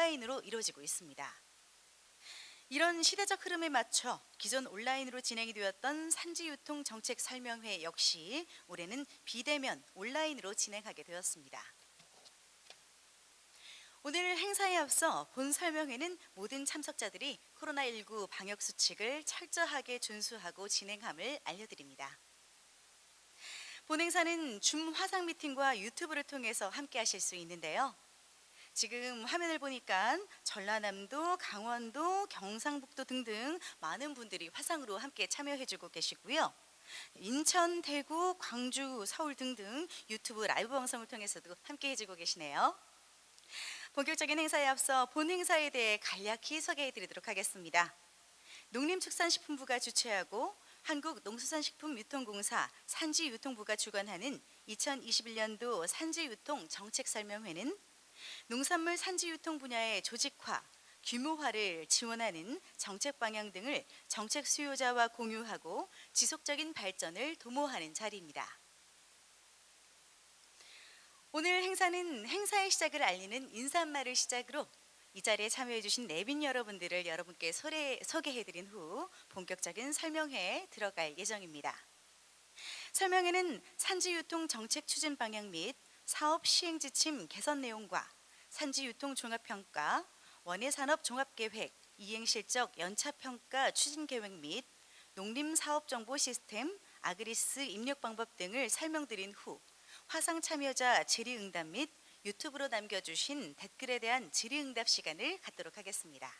온라인으로 이루어지고 있습니다. 이런 시대적 흐름에 맞춰 기존 온라인으로 진행이 되었던 산지유통 정책 설명회 역시 올해는 비대면 온라인으로 진행하게 되었습니다. 오늘 행사에 앞서 본 설명회는 모든 참석자들이 코로나19 방역 수칙을 철저하게 준수하고 진행함을 알려드립니다. 본 행사는 줌 화상 미팅과 유튜브를 통해서 함께 하실 수 있는데요. 지금 화면을 보니까 전라남도, 강원도, 경상북도 등등 많은 분들이 화상으로 함께 참여해주고 계시고요. 인천, 대구, 광주, 서울 등등 유튜브 라이브 방송을 통해서도 함께 해주고 계시네요. 본격적인 행사에 앞서 본 행사에 대해 간략히 소개해드리도록 하겠습니다. 농림축산식품부가 주최하고 한국농수산식품유통공사 산지유통부가 주관하는 2021년도 산지유통 정책설명회는 농산물 산지유통 분야의 조직화, 규모화를 지원하는 정책 방향 등을 정책 수요자와 공유하고 지속적인 발전을 도모하는 자리입니다. 오늘 행사는 행사의 시작을 알리는 인사말을 시작으로 이 자리에 참여해 주신 내빈 여러분들을 여러분께 소개해드린 후 본격적인 설명회에 들어갈 예정입니다. 설명회는 산지유통 정책 추진 방향 및 사업 시행 지침 개선 내용과 산지유통 종합평가, 원예산업 종합계획, 이행실적 연차평가 추진계획 및 농림사업정보 시스템, 아그리스 입력 방법 등을 설명드린 후 화상 참여자 질의응답 및 유튜브로 남겨주신 댓글에 대한 질의응답 시간을 갖도록 하겠습니다.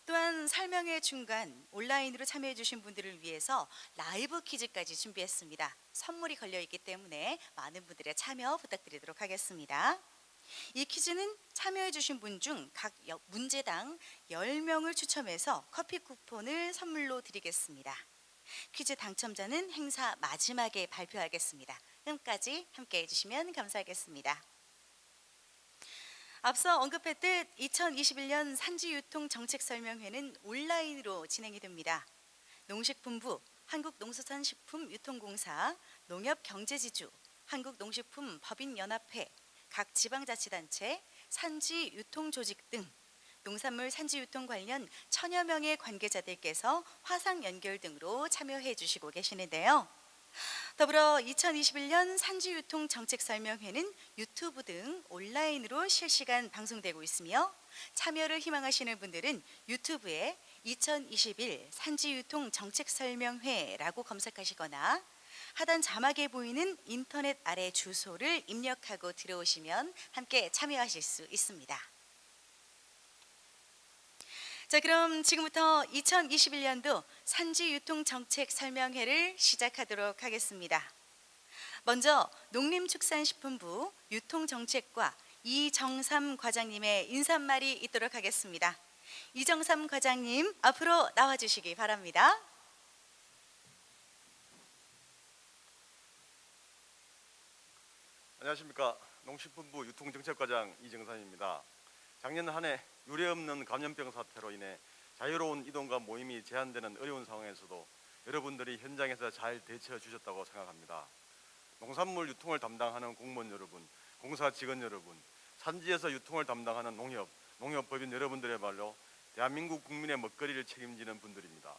또한 설명회 중간 온라인으로 참여해 주신 분들을 위해서 라이브 퀴즈까지 준비했습니다. 선물이 걸려 있기 때문에 많은 분들의 참여 부탁드리도록 하겠습니다. 이 퀴즈는 참여해 주신 분 중 각 문제당 10명을 추첨해서 커피 쿠폰을 선물로 드리겠습니다. 퀴즈 당첨자는 행사 마지막에 발표하겠습니다. 끝까지 함께 해주시면 감사하겠습니다. 앞서 언급했듯 2021년 산지유통 정책설명회는 온라인으로 진행이 됩니다. 농식품부, 한국농수산식품유통공사, 농협경제지주, 한국농식품법인연합회, 각 지방자치단체, 산지유통조직 등 농산물 산지유통 관련 천여 명의 관계자들께서 화상 연결 등으로 참여해 주시고 계시는데요. 더불어 2021년 산지유통 정책설명회는 유튜브 등 온라인으로 실시간 방송되고 있으며 참여를 희망하시는 분들은 유튜브에 2021 산지유통 정책설명회라고 검색하시거나 하단 자막에 보이는 인터넷 아래 주소를 입력하고 들어오시면 함께 참여하실 수 있습니다. 자, 그럼 지금부터 2021년도 산지유통정책설명회를 시작하도록 하겠습니다. 먼저 농림축산식품부 유통정책과 이정삼 과장님의 인사말이 있도록 하겠습니다. 이정삼 과장님 앞으로 나와주시기 바랍니다. 안녕하십니까. 농식품부 유통정책과장 이정삼입니다. 작년 한 해 유례없는 감염병 사태로 인해 자유로운 이동과 모임이 제한되는 어려운 상황에서도 여러분들이 현장에서 잘 대처해 주셨다고 생각합니다. 농산물 유통을 담당하는 공무원 여러분, 공사 직원 여러분, 산지에서 유통을 담당하는 농협법인 여러분들의말로 대한민국 국민의 먹거리를 책임지는 분들입니다.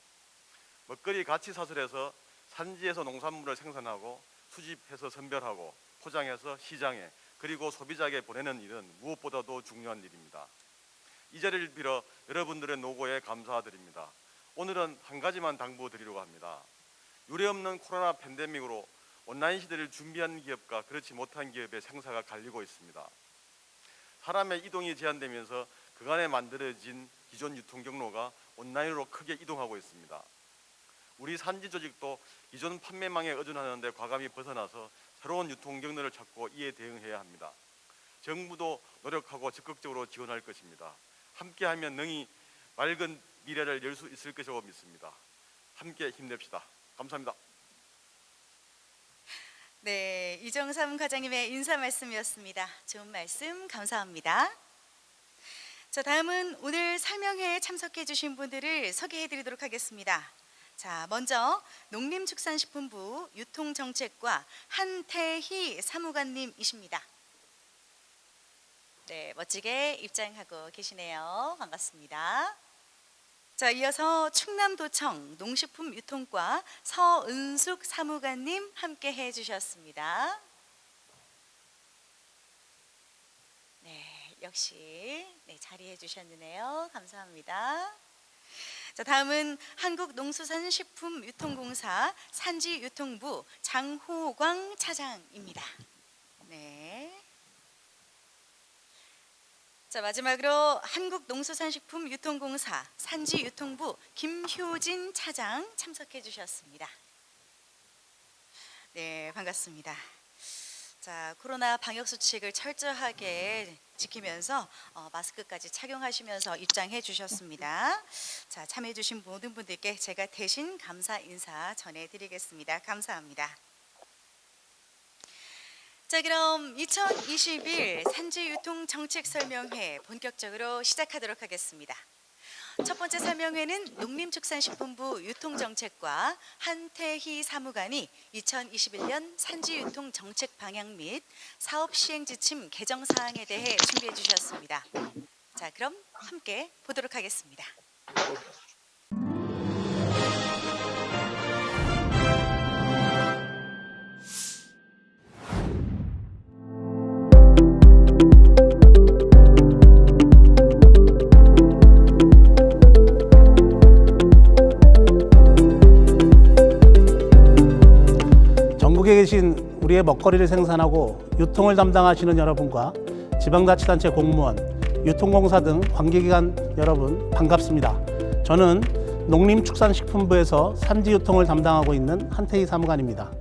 먹거리 가치 사슬에서 산지에서 농산물을 생산하고 수집해서 선별하고 포장해서 시장에 그리고 소비자에게 보내는 일은 무엇보다도 중요한 일입니다. 이 자리를 빌어 여러분들의 노고에 감사드립니다. 오늘은 한 가지만 당부드리려고 합니다. 유례없는 코로나 팬데믹으로 온라인 시대를 준비한 기업과 그렇지 못한 기업의 생사가 갈리고 있습니다. 사람의 이동이 제한되면서 그간에 만들어진 기존 유통 경로가 온라인으로 크게 이동하고 있습니다. 우리 산지 조직도 기존 판매망에 의존하는 데 과감히 벗어나서 새로운 유통 경로를 찾고 이에 대응해야 합니다. 정부도 노력하고 적극적으로 지원할 것입니다. 함께하면 능히 맑은 미래를 열 수 있을 것이라고 믿습니다. 함께 힘냅시다. 감사합니다. 네, 이정삼 과장님의 인사 말씀이었습니다. 좋은 말씀 감사합니다. 자, 다음은 오늘 설명회에 참석해 주신 분들을 소개해 드리도록 하겠습니다. 자, 먼저 농림축산식품부 유통정책과 한태희 사무관님이십니다. 네, 멋지게 입장하고 계시네요. 반갑습니다. 자, 이어서 충남도청 농식품유통과 서은숙 사무관님 함께 해주셨습니다. 네, 역시 자리해 주셨네요. 감사합니다. 자, 다음은 한국농수산식품유통공사 산지유통부 장호광 차장입니다. 네. 자, 마지막으로 한국농수산식품유통공사 산지유통부 김효진 차장 참석해 주셨습니다. 네, 반갑습니다. 자, 코로나 방역 수칙을 철저하게 지키면서 마스크까지 착용하시면서 입장해 주셨습니다. 자, 참여해 주신 모든 분들께 제가 대신 감사 인사 전해드리겠습니다. 감사합니다. 자, 그럼 2021 산지유통 정책 설명회 본격적으로 시작하도록 하겠습니다. 첫 번째 설명회는 농림축산식품부 유통정책과 한태희 사무관이 2021년 산지유통 정책 방향 및 사업 시행 지침 개정 사항에 대해 준비해 주셨습니다. 자, 그럼 함께 보도록 하겠습니다. 전국에 계신 우리의 먹거리를 생산하고 유통을 담당하시는 여러분과 지방자치단체 공무원, 유통공사 등 관계기관 여러분 반갑습니다. 저는 농림축산식품부에서 산지유통을 담당하고 있는 한태희 사무관입니다.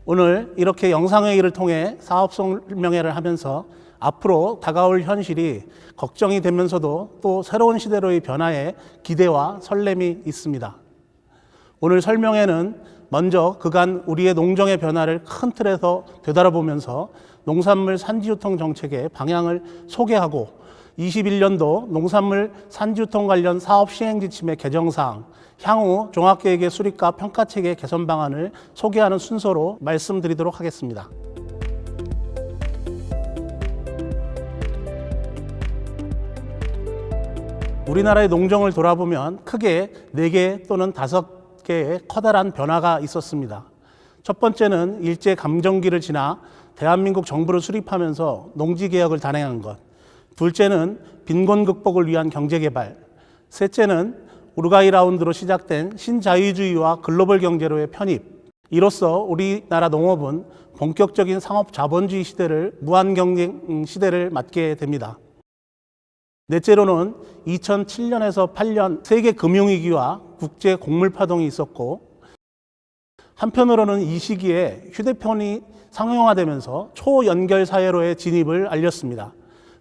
오늘 이렇게 영상회의를 통해 사업 설명회를 하면서 앞으로 다가올 현실이 걱정이 되면서도 또 새로운 시대로의 변화에 기대와 설렘이 있습니다. 오늘 설명회는 먼저 그간 우리의 농정의 변화를 큰 틀에서 되돌아보면서 농산물 산지유통 정책의 방향을 소개하고 21년도 농산물 산지유통 관련 사업 시행 지침의 개정사항, 향후 종합계획의 수립과 평가체계 개선 방안을 소개하는 순서로 말씀드리도록 하겠습니다. 우리나라의 농정을 돌아보면 크게 4개 또는 5개의 커다란 변화가 있었습니다. 첫 번째는 일제 감정기를 지나 대한민국 정부를 수립하면서 농지개혁을 단행한 것. 둘째는 빈곤 극복을 위한 경제개발. 셋째는 우루과이 라운드로 시작된 신자유주의와 글로벌 경제로의 편입. 이로써 우리나라 농업은 본격적인 상업 자본주의 시대를 무한경쟁 시대를 맞게 됩니다. 넷째로는 2007년에서 8년 세계 금융위기와 국제 곡물 파동이 있었고, 한편으로는 이 시기에 휴대폰이 상용화되면서 초연결 사회로의 진입을 알렸습니다.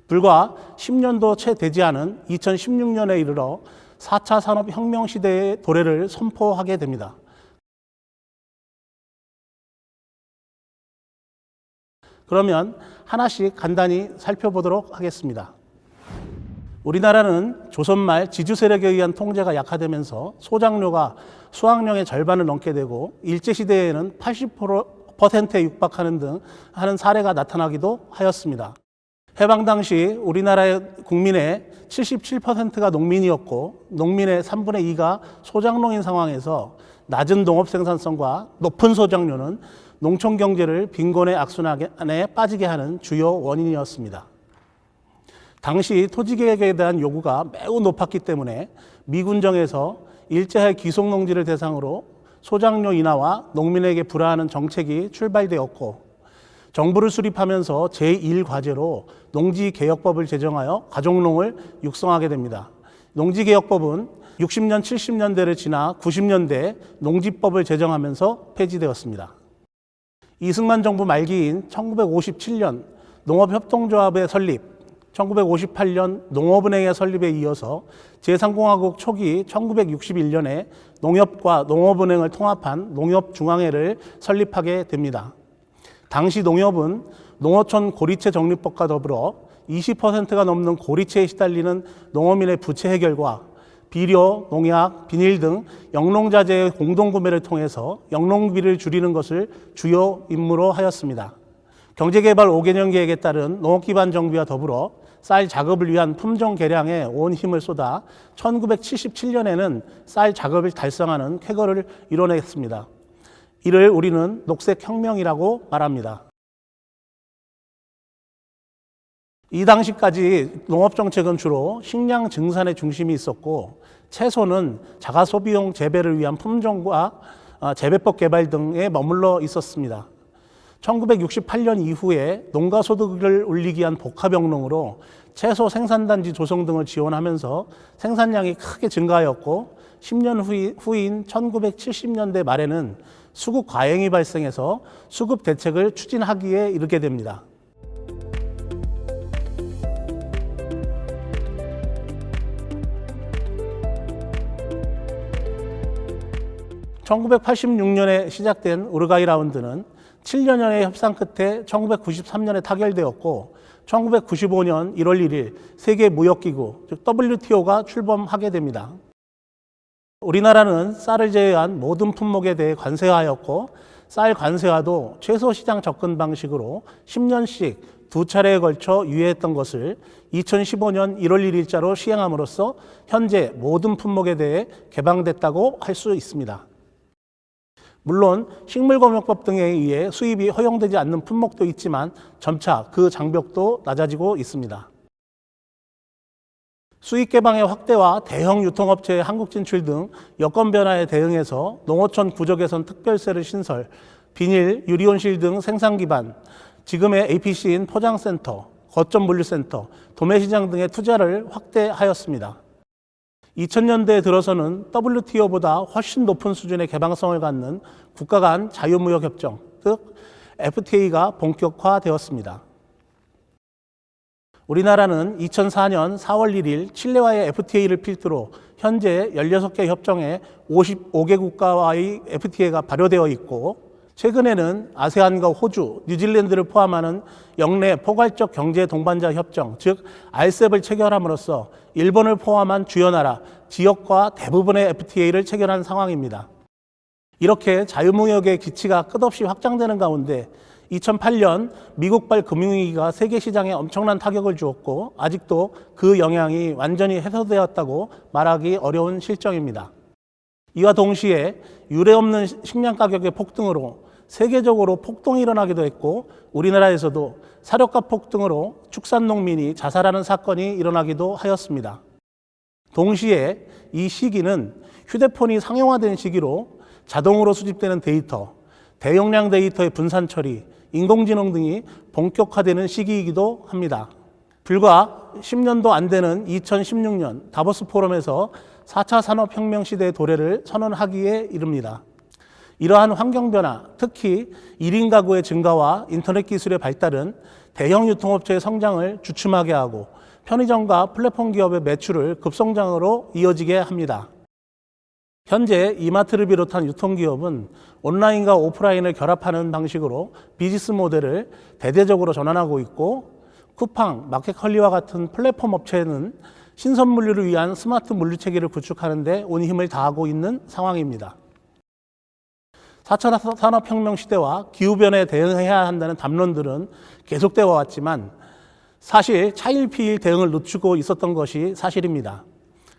불과 10년도 채 되지 않은 2016년에 이르러 4차 산업혁명 시대의 도래를 선포하게 됩니다. 그러면 하나씩 간단히 살펴보도록 하겠습니다. 우리나라는 조선 말 지주 세력에 의한 통제가 약화되면서 소작료가 수확량의 절반을 넘게 되고 일제시대에는 80%에 육박하는 등 하는 사례가 나타나기도 하였습니다. 해방 당시 우리나라의 국민의 77%가 농민이었고 농민의 3분의 2가 소작농인 상황에서 낮은 농업 생산성과 높은 소작료는 농촌 경제를 빈곤의 악순환에 빠지게 하는 주요 원인이었습니다. 당시 토지개혁에 대한 요구가 매우 높았기 때문에 미군정에서 일제하에 귀속농지를 대상으로 소작료 인하와 농민에게 불화하는 정책이 출발되었고, 정부를 수립하면서 제1과제로 농지개혁법을 제정하여 가족농을 육성하게 됩니다. 농지개혁법은 60년, 70년대를 지나 90년대 농지법을 제정하면서 폐지되었습니다. 이승만 정부 말기인 1957년 농업협동조합의 설립, 1958년 농업은행의 설립에 이어서 제3공화국 초기 1961년에 농협과 농업은행을 통합한 농협중앙회를 설립하게 됩니다. 당시 농협은 농어촌 고리채 정리법과 더불어 20%가 넘는 고리채에 시달리는 농어민의 부채 해결과 비료, 농약, 비닐 등 영농자재의 공동구매를 통해서 영농비를 줄이는 것을 주요 임무로 하였습니다. 경제개발 5개년 계획에 따른 농업기반 정비와 더불어 쌀 작업을 위한 품종 개량에 온 힘을 쏟아 1977년에는 쌀 작업을 달성하는 쾌거를 이뤄냈습니다. 이를 우리는 녹색혁명이라고 말합니다. 이 당시까지 농업정책은 주로 식량 증산에 중심이 있었고 채소는 자가소비용 재배를 위한 품종과 재배법 개발 등에 머물러 있었습니다. 1968년 이후에 농가소득을 올리기 위한 복합영농으로 채소 생산단지 조성 등을 지원하면서 생산량이 크게 증가하였고 10년 후인 1970년대 말에는 수급 과잉이 발생해서 수급 대책을 추진하기에 이르게 됩니다. 1986년에 시작된 우루과이 라운드는 7년여의 협상 끝에 1993년에 타결되었고 1995년 1월 1일 세계무역기구 즉 WTO가 출범하게 됩니다. 우리나라는 쌀을 제외한 모든 품목에 대해 관세하였고 쌀 관세화도 최소 시장 접근 방식으로 10년씩 두 차례에 걸쳐 유예했던 것을 2015년 1월 1일자로 시행함으로써 현재 모든 품목에 대해 개방됐다고 할 수 있습니다. 물론 식물검역법 등에 의해 수입이 허용되지 않는 품목도 있지만 점차 그 장벽도 낮아지고 있습니다. 수입 개방의 확대와 대형 유통업체의 한국 진출 등 여건 변화에 대응해서 농어촌 구조 개선 특별세를 신설, 비닐, 유리온실 등 생산 기반, 지금의 APC인 포장센터, 거점 물류센터, 도매시장 등의 투자를 확대하였습니다. 2000년대에 들어서는 WTO보다 훨씬 높은 수준의 개방성을 갖는 국가 간 자유무역협정, 즉 FTA가 본격화되었습니다. 우리나라는 2004년 4월 1일 칠레와의 FTA를 필두로 현재 16개 협정에 55개 국가와의 FTA가 발효되어 있고 최근에는 아세안과 호주, 뉴질랜드를 포함하는 영내 포괄적 경제 동반자 협정, 즉 RCEP을 체결함으로써 일본을 포함한 주요 나라, 지역과 대부분의 FTA를 체결한 상황입니다. 이렇게 자유무역의 기치가 끝없이 확장되는 가운데 2008년 미국발 금융위기가 세계 시장에 엄청난 타격을 주었고 아직도 그 영향이 완전히 해소되었다고 말하기 어려운 실정입니다. 이와 동시에 유례없는 식량 가격의 폭등으로 세계적으로 폭동이 일어나기도 했고 우리나라에서도 사료값 폭등으로 축산농민이 자살하는 사건이 일어나기도 하였습니다. 동시에 이 시기는 휴대폰이 상용화된 시기로 자동으로 수집되는 데이터, 대용량 데이터의 분산 처리, 인공지능 등이 본격화되는 시기이기도 합니다. 불과 10년도 안 되는 2016년 다보스 포럼에서 4차 산업혁명 시대의 도래를 선언하기에 이릅니다. 이러한 환경 변화, 특히 1인 가구의 증가와 인터넷 기술의 발달은 대형 유통업체의 성장을 주춤하게 하고 편의점과 플랫폼 기업의 매출을 급성장으로 이어지게 합니다. 현재 이마트를 비롯한 유통기업은 온라인과 오프라인을 결합하는 방식으로 비즈니스 모델을 대대적으로 전환하고 있고 쿠팡, 마켓컬리와 같은 플랫폼 업체는 신선 물류를 위한 스마트 물류 체계를 구축하는 데 온 힘을 다하고 있는 상황입니다. 4차 산업혁명 시대와 기후변화에 대응해야 한다는 담론들은 계속되어 왔지만 사실 차일피일 대응을 늦추고 있었던 것이 사실입니다.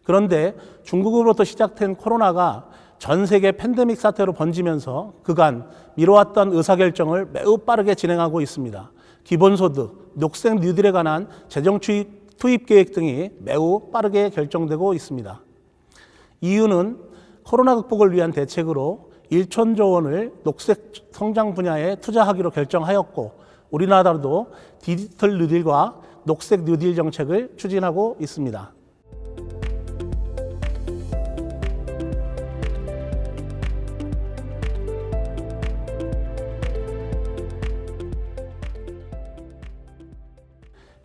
그런데 중국으로부터 시작된 코로나가 전 세계 팬데믹 사태로 번지면서 그간 미뤄왔던 의사결정을 매우 빠르게 진행하고 있습니다. 기본소득, 녹색 뉴딜에 관한 재정 투입 계획 등이 매우 빠르게 결정되고 있습니다. 이유는 코로나 극복을 위한 대책으로 1천조 원을 녹색 성장 분야에 투자하기로 결정하였고 우리나라도 디지털 뉴딜과 녹색 뉴딜 정책을 추진하고 있습니다.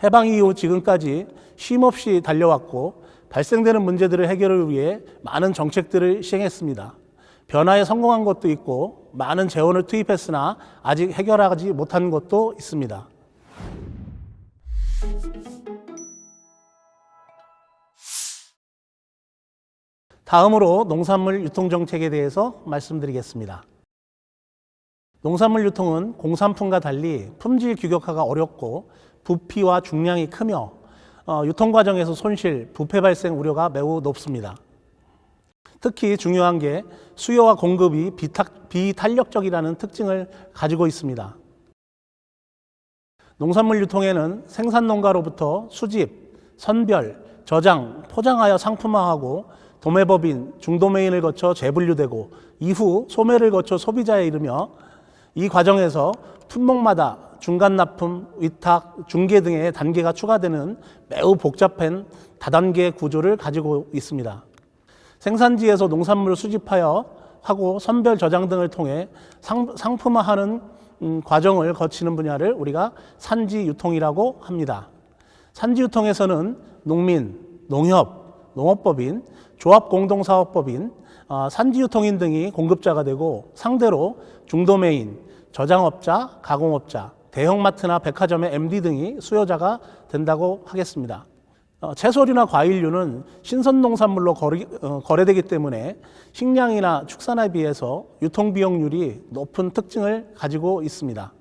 해방 이후 지금까지 쉼없이 달려왔고 발생되는 문제들을 해결을 위해 많은 정책들을 시행했습니다. 변화에 성공한 것도 있고 많은 재원을 투입했으나 아직 해결하지 못한 것도 있습니다. 다음으로 농산물 유통 정책에 대해서 말씀드리겠습니다. 농산물 유통은 공산품과 달리 품질 규격화가 어렵고 부피와 중량이 크며 유통 과정에서 손실, 부패 발생 우려가 매우 높습니다. 특히 중요한 게 수요와 공급이 비탄력적이라는 특징을 가지고 있습니다. 농산물 유통에는 생산 농가로부터 수집, 선별, 저장, 포장하여 상품화하고 도매법인, 중도매인을 거쳐 재분류되고 이후 소매를 거쳐 소비자에 이르며 이 과정에서 품목마다 중간 납품, 위탁, 중개 등의 단계가 추가되는 매우 복잡한 다단계 구조를 가지고 있습니다. 생산지에서 농산물을 수집하여 하고 선별 저장 등을 통해 상품화하는 과정을 거치는 분야를 우리가 산지 유통이라고 합니다. 산지 유통에서는 농민, 농협, 농업법인, 조합공동사업법인, 산지유통인 등이 공급자가 되고 상대로 중도매인, 저장업자, 가공업자, 대형마트나 백화점의 MD 등이 수요자가 된다고 하겠습니다. 채소류나 과일류는 신선농산물로 거래되기 때문에 식량이나 축산에 비해서 유통비용률이 높은 특징을 가지고 있습니다.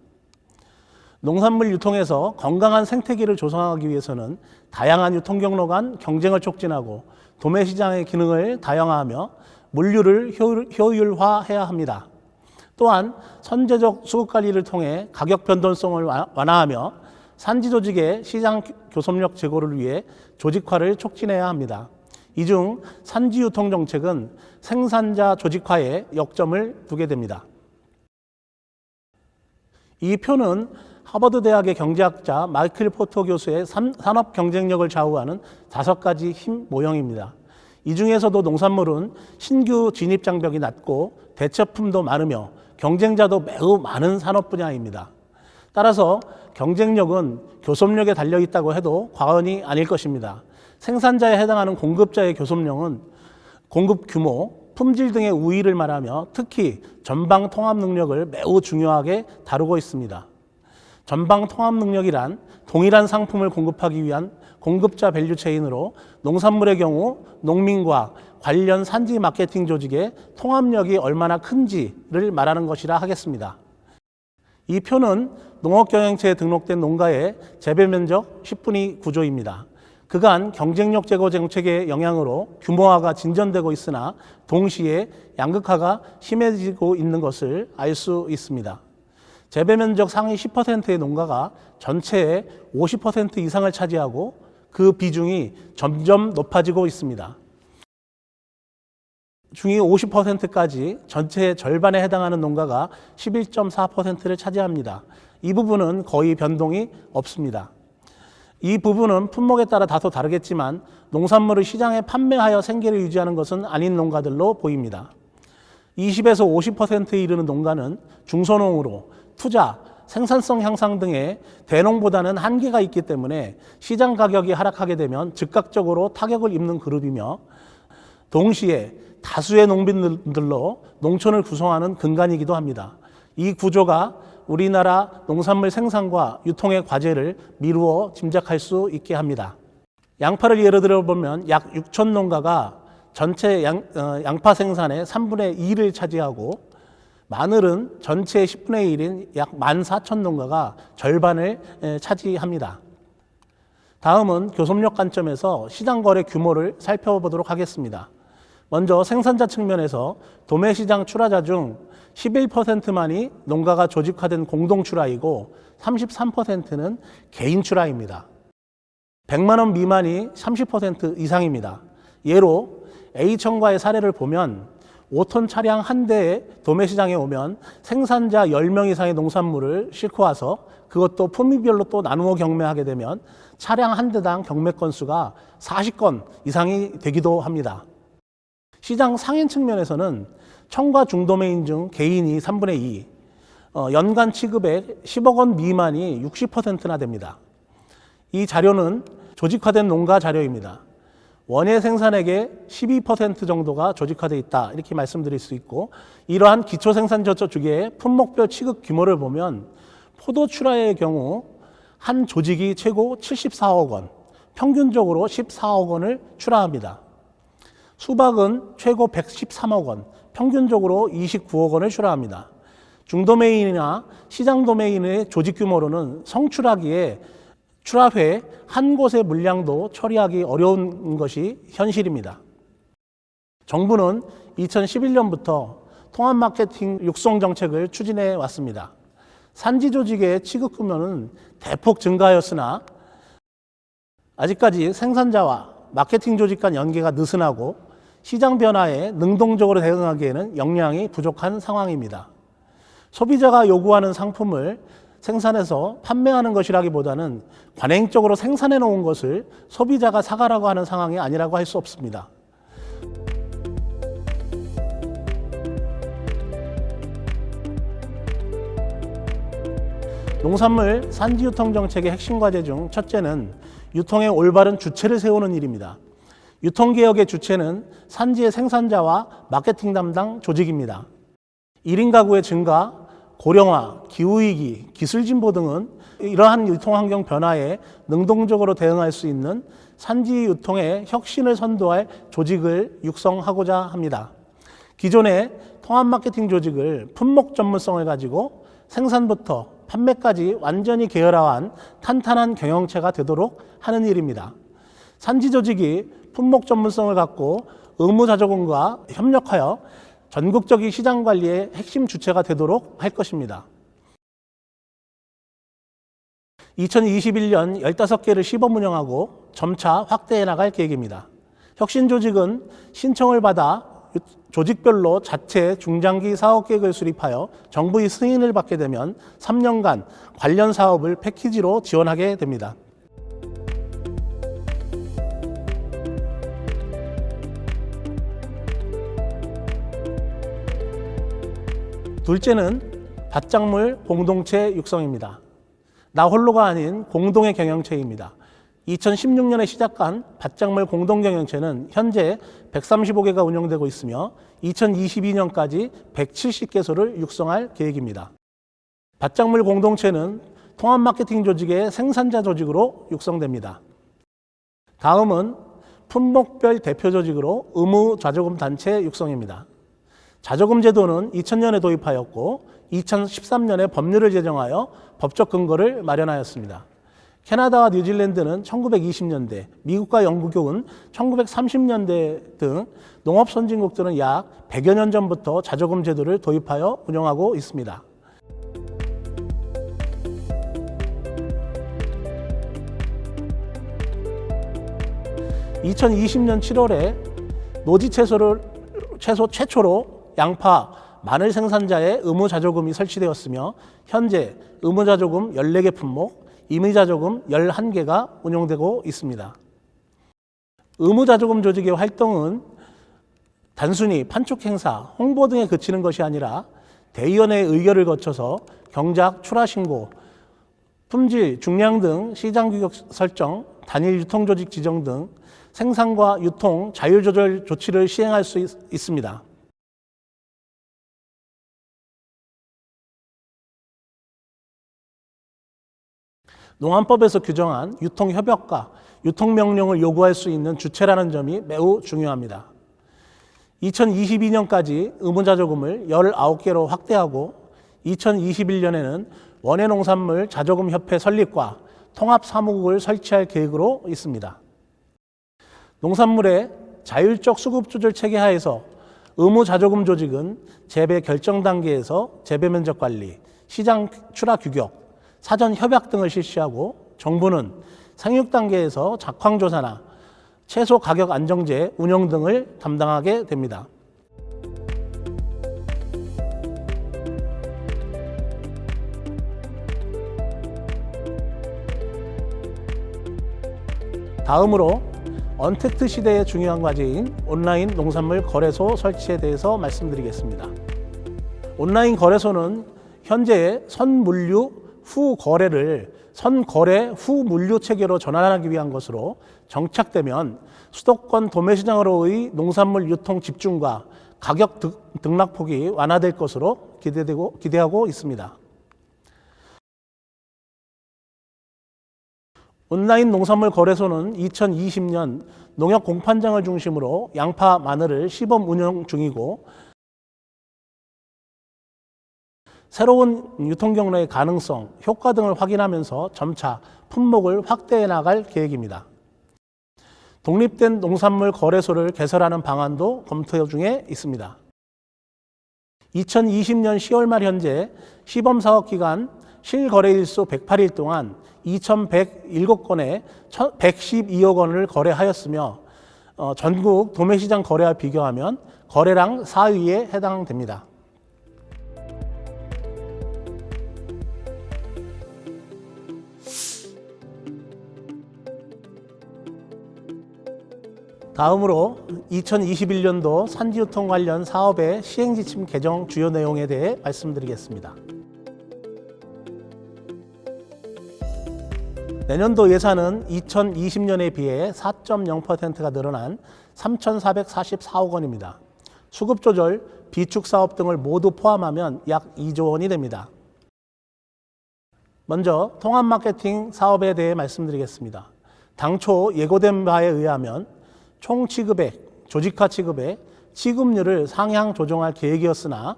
농산물 유통에서 건강한 생태계를 조성하기 위해서는 다양한 유통경로 간 경쟁을 촉진하고 도매시장의 기능을 다양화하며 물류를 효율화해야 합니다. 또한 선제적 수급관리를 통해 가격 변동성을 완화하며 산지 조직의 시장 교섭력 제고를 위해 조직화를 촉진해야 합니다. 이 중 산지 유통 정책은 생산자 조직화에 역점을 두게 됩니다. 이 표는 하버드 대학의 경제학자 마이클 포터 교수의 산업 경쟁력을 좌우하는 5가지 힘 모형입니다. 이 중에서도 농산물은 신규 진입 장벽이 낮고 대체품도 많으며 경쟁자도 매우 많은 산업 분야입니다. 따라서 경쟁력은 교섭력에 달려 있다고 해도 과언이 아닐 것입니다. 생산자에 해당하는 공급자의 교섭력은 공급 규모, 품질 등의 우위를 말하며 특히 전방 통합 능력을 매우 중요하게 다루고 있습니다. 전방 통합 능력이란 동일한 상품을 공급하기 위한 공급자 밸류체인으로 농산물의 경우 농민과 관련 산지 마케팅 조직의 통합력이 얼마나 큰지를 말하는 것이라 하겠습니다. 이 표는 농업경영체에 등록된 농가의 재배 면적 10분의 구조입니다. 그간 경쟁력 제고 정책의 영향으로 규모화가 진전되고 있으나 동시에 양극화가 심해지고 있는 것을 알 수 있습니다. 재배 면적 상위 10%의 농가가 전체의 50% 이상을 차지하고 그 비중이 점점 높아지고 있습니다. 중위 50%까지 전체의 절반에 해당하는 농가가 11.4%를 차지합니다. 이 부분은 거의 변동이 없습니다. 이 부분은 품목에 따라 다소 다르겠지만 농산물을 시장에 판매하여 생계를 유지하는 것은 아닌 농가들로 보입니다. 20에서 50%에 이르는 농가는 중소농으로 투자, 생산성 향상 등의 대농보다는 한계가 있기 때문에 시장 가격이 하락하게 되면 즉각적으로 타격을 입는 그룹이며 동시에 다수의 농민들로 농촌을 구성하는 근간이기도 합니다. 이 구조가 우리나라 농산물 생산과 유통의 과제를 미루어 짐작할 수 있게 합니다. 양파를 예를 들어보면 약 6천 농가가 전체 양파 생산의 3분의 2를 차지하고 마늘은 전체의 10분의 1인 약 14,000 농가가 절반을 차지합니다. 다음은 교섭력 관점에서 시장 거래 규모를 살펴보도록 하겠습니다. 먼저 생산자 측면에서 도매시장 출하자 중 11%만이 농가가 조직화된 공동 출하이고 33%는 개인 출하입니다. 100만 원 미만이 30% 이상입니다. 예로 A청과의 사례를 보면 5톤 차량 한 대에 도매시장에 오면 생산자 10명 이상의 농산물을 싣고 와서 그것도 품위별로 또 나누어 경매하게 되면 차량 한 대당 경매 건수가 40건 이상이 되기도 합니다. 시장 상인 측면에서는 청과 중도매인 중 개인이 3분의 2, 연간 취급액 10억 원 미만이 60%나 됩니다. 이 자료는 조직화된 농가 자료입니다. 원예 생산액의 12% 정도가 조직화되어 있다 이렇게 말씀드릴 수 있고 이러한 기초생산저 주계의 품목별 취급 규모를 보면 포도 출하의 경우 한 조직이 최고 74억 원, 평균적으로 14억 원을 출하합니다. 수박은 최고 113억 원, 평균적으로 29억 원을 출하합니다. 중도매인이나 시장도매인의 조직 규모로는 성출하기에 출하회 한 곳의 물량도 처리하기 어려운 것이 현실입니다. 정부는 2011년부터 통합 마케팅 육성 정책을 추진해 왔습니다. 산지 조직의 취급 규모는 대폭 증가하였으나 아직까지 생산자와 마케팅 조직 간 연계가 느슨하고 시장 변화에 능동적으로 대응하기에는 역량이 부족한 상황입니다. 소비자가 요구하는 상품을 생산해서 판매하는 것이라기보다는 관행적으로 생산해 놓은 것을 소비자가 사가라고 하는 상황이 아니라고 할 수 없습니다. 농산물 산지 유통 정책의 핵심 과제 중 첫째는 유통의 올바른 주체를 세우는 일입니다. 유통개혁의 주체는 산지의 생산자와 마케팅 담당 조직입니다. 1인 가구의 증가, 고령화, 기후위기, 기술진보 등은 이러한 유통환경 변화에 능동적으로 대응할 수 있는 산지 유통의 혁신을 선도할 조직을 육성하고자 합니다. 기존의 통합 마케팅 조직을 품목 전문성을 가지고 생산부터 판매까지 완전히 계열화한 탄탄한 경영체가 되도록 하는 일입니다. 산지 조직이 품목 전문성을 갖고 의무자조금과 협력하여 전국적인 시장 관리의 핵심 주체가 되도록 할 것입니다. 2021년 15개를 시범 운영하고 점차 확대해 나갈 계획입니다. 혁신 조직은 신청을 받아 조직별로 자체 중장기 사업 계획을 수립하여 정부의 승인을 받게 되면 3년간 관련 사업을 패키지로 지원하게 됩니다. 둘째는 밭작물 공동체 육성입니다. 나 홀로가 아닌 공동의 경영체입니다. 2016년에 시작한 밭작물 공동경영체는 현재 135개가 운영되고 있으며 2022년까지 170개소를 육성할 계획입니다. 밭작물 공동체는 통합 마케팅 조직의 생산자 조직으로 육성됩니다. 다음은 품목별 대표 조직으로 의무 좌조금 단체 육성입니다. 좌조금 제도는 2000년에 도입하였고 2013년에 법률을 제정하여 법적 근거를 마련하였습니다. 캐나다와 뉴질랜드는 1920년대, 미국과 영국은 1930년대 등 농업 선진국들은 약 100여 년 전부터 좌조금 제도를 도입하여 운영하고 있습니다. (2020년 7월에) 노지 채소 최초로 양파, 마늘 생산자의 의무자조금이 설치되었으며 현재 의무자조금 14개 품목, 임의자조금 11개가 운영되고 있습니다. 의무자조금 조직의 활동은 단순히 판촉 행사, 홍보 등에 그치는 것이 아니라 대의원의 의결을 거쳐서 경작, 출하 신고, 품질, 중량 등 시장 규격 설정, 단일 유통조직 지정 등 생산과 유통, 자율조절 조치를 시행할 수 있습니다. 농안법에서 규정한 유통협약과 유통명령을 요구할 수 있는 주체라는 점이 매우 중요합니다. 2022년까지 의무자조금을 19개로 확대하고 2021년에는 원예농산물 자조금협회 설립과 통합사무국을 설치할 계획으로 있습니다. 농산물의 자율적 수급조절 체계 하에서 의무자조금 조직은 재배 결정 단계에서 재배 면적 관리, 시장 출하 규격, 사전 협약 등을 실시하고 정부는 상육 단계에서 작황조사나 채소 가격 안정제 운영 등을 담당하게 됩니다. 다음으로 언택트 시대의 중요한 과제인 온라인 농산물 거래소 설치에 대해서 말씀드리겠습니다. 온라인 거래소는 현재의 선물류 후 거래를 선거래 후 물류 체계로 전환하기 위한 것으로 정착되면 수도권 도매시장으로의 농산물 유통 집중과 가격 등락폭이 완화될 것으로 기대하고 있습니다. 온라인 농산물 거래소는 2020년 농협 공판장을 중심으로 양파, 마늘을 시범 운영 중이고 새로운 유통 경로의 가능성, 효과 등을 확인하면서 점차 품목을 확대해 나갈 계획입니다. 독립된 농산물 거래소를 개설하는 방안도 검토 중에 있습니다. 2020년 10월 말 현재 시범사업 기간 실거래일수 108일 동안 2,107건에 112억 원을 거래하였으며 전국 도매시장 거래와 비교하면 거래량 4위에 해당됩니다. 다음으로 2021년도 산지유통 관련 사업의 시행지침 개정 주요 내용에 대해 말씀드리겠습니다. 내년도 예산은 2020년에 비해 4.0%가 늘어난 3,444억 원입니다. 수급조절, 비축사업 등을 모두 포함하면 약 2조 원이 됩니다. 먼저 통합마케팅 사업에 대해 말씀드리겠습니다. 당초 예고된 바에 의하면 총 취급액, 조직화 취급액, 취급률을 상향 조정할 계획이었으나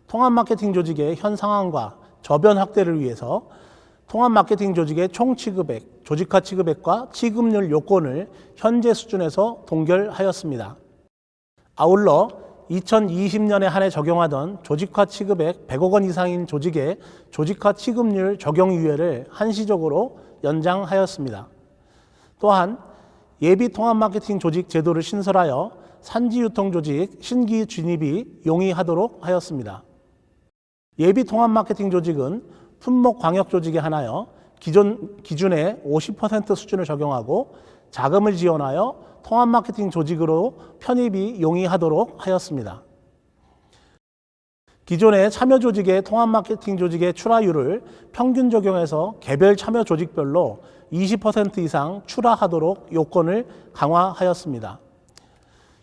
통합마케팅 조직의 현 상황과 저변 확대를 위해서 통합마케팅 조직의 총 취급액, 조직화 취급액과 취급률 요건을 현재 수준에서 동결하였습니다. 아울러 2020년에 한해 적용하던 조직화 취급액 100억 원 이상인 조직의 조직화 취급률 적용 유예를 한시적으로 연장하였습니다. 또한 예비 통합 마케팅 조직 제도를 신설하여 산지유통 조직 신규 진입이 용이하도록 하였습니다. 예비 통합 마케팅 조직은 품목 광역 조직에 한하여 기준의 50% 수준을 적용하고 자금을 지원하여 통합 마케팅 조직으로 편입이 용이하도록 하였습니다. 기존의 참여 조직의 통합 마케팅 조직의 출하율을 평균 적용해서 개별 참여 조직별로 20% 이상 출하하도록 요건을 강화하였습니다.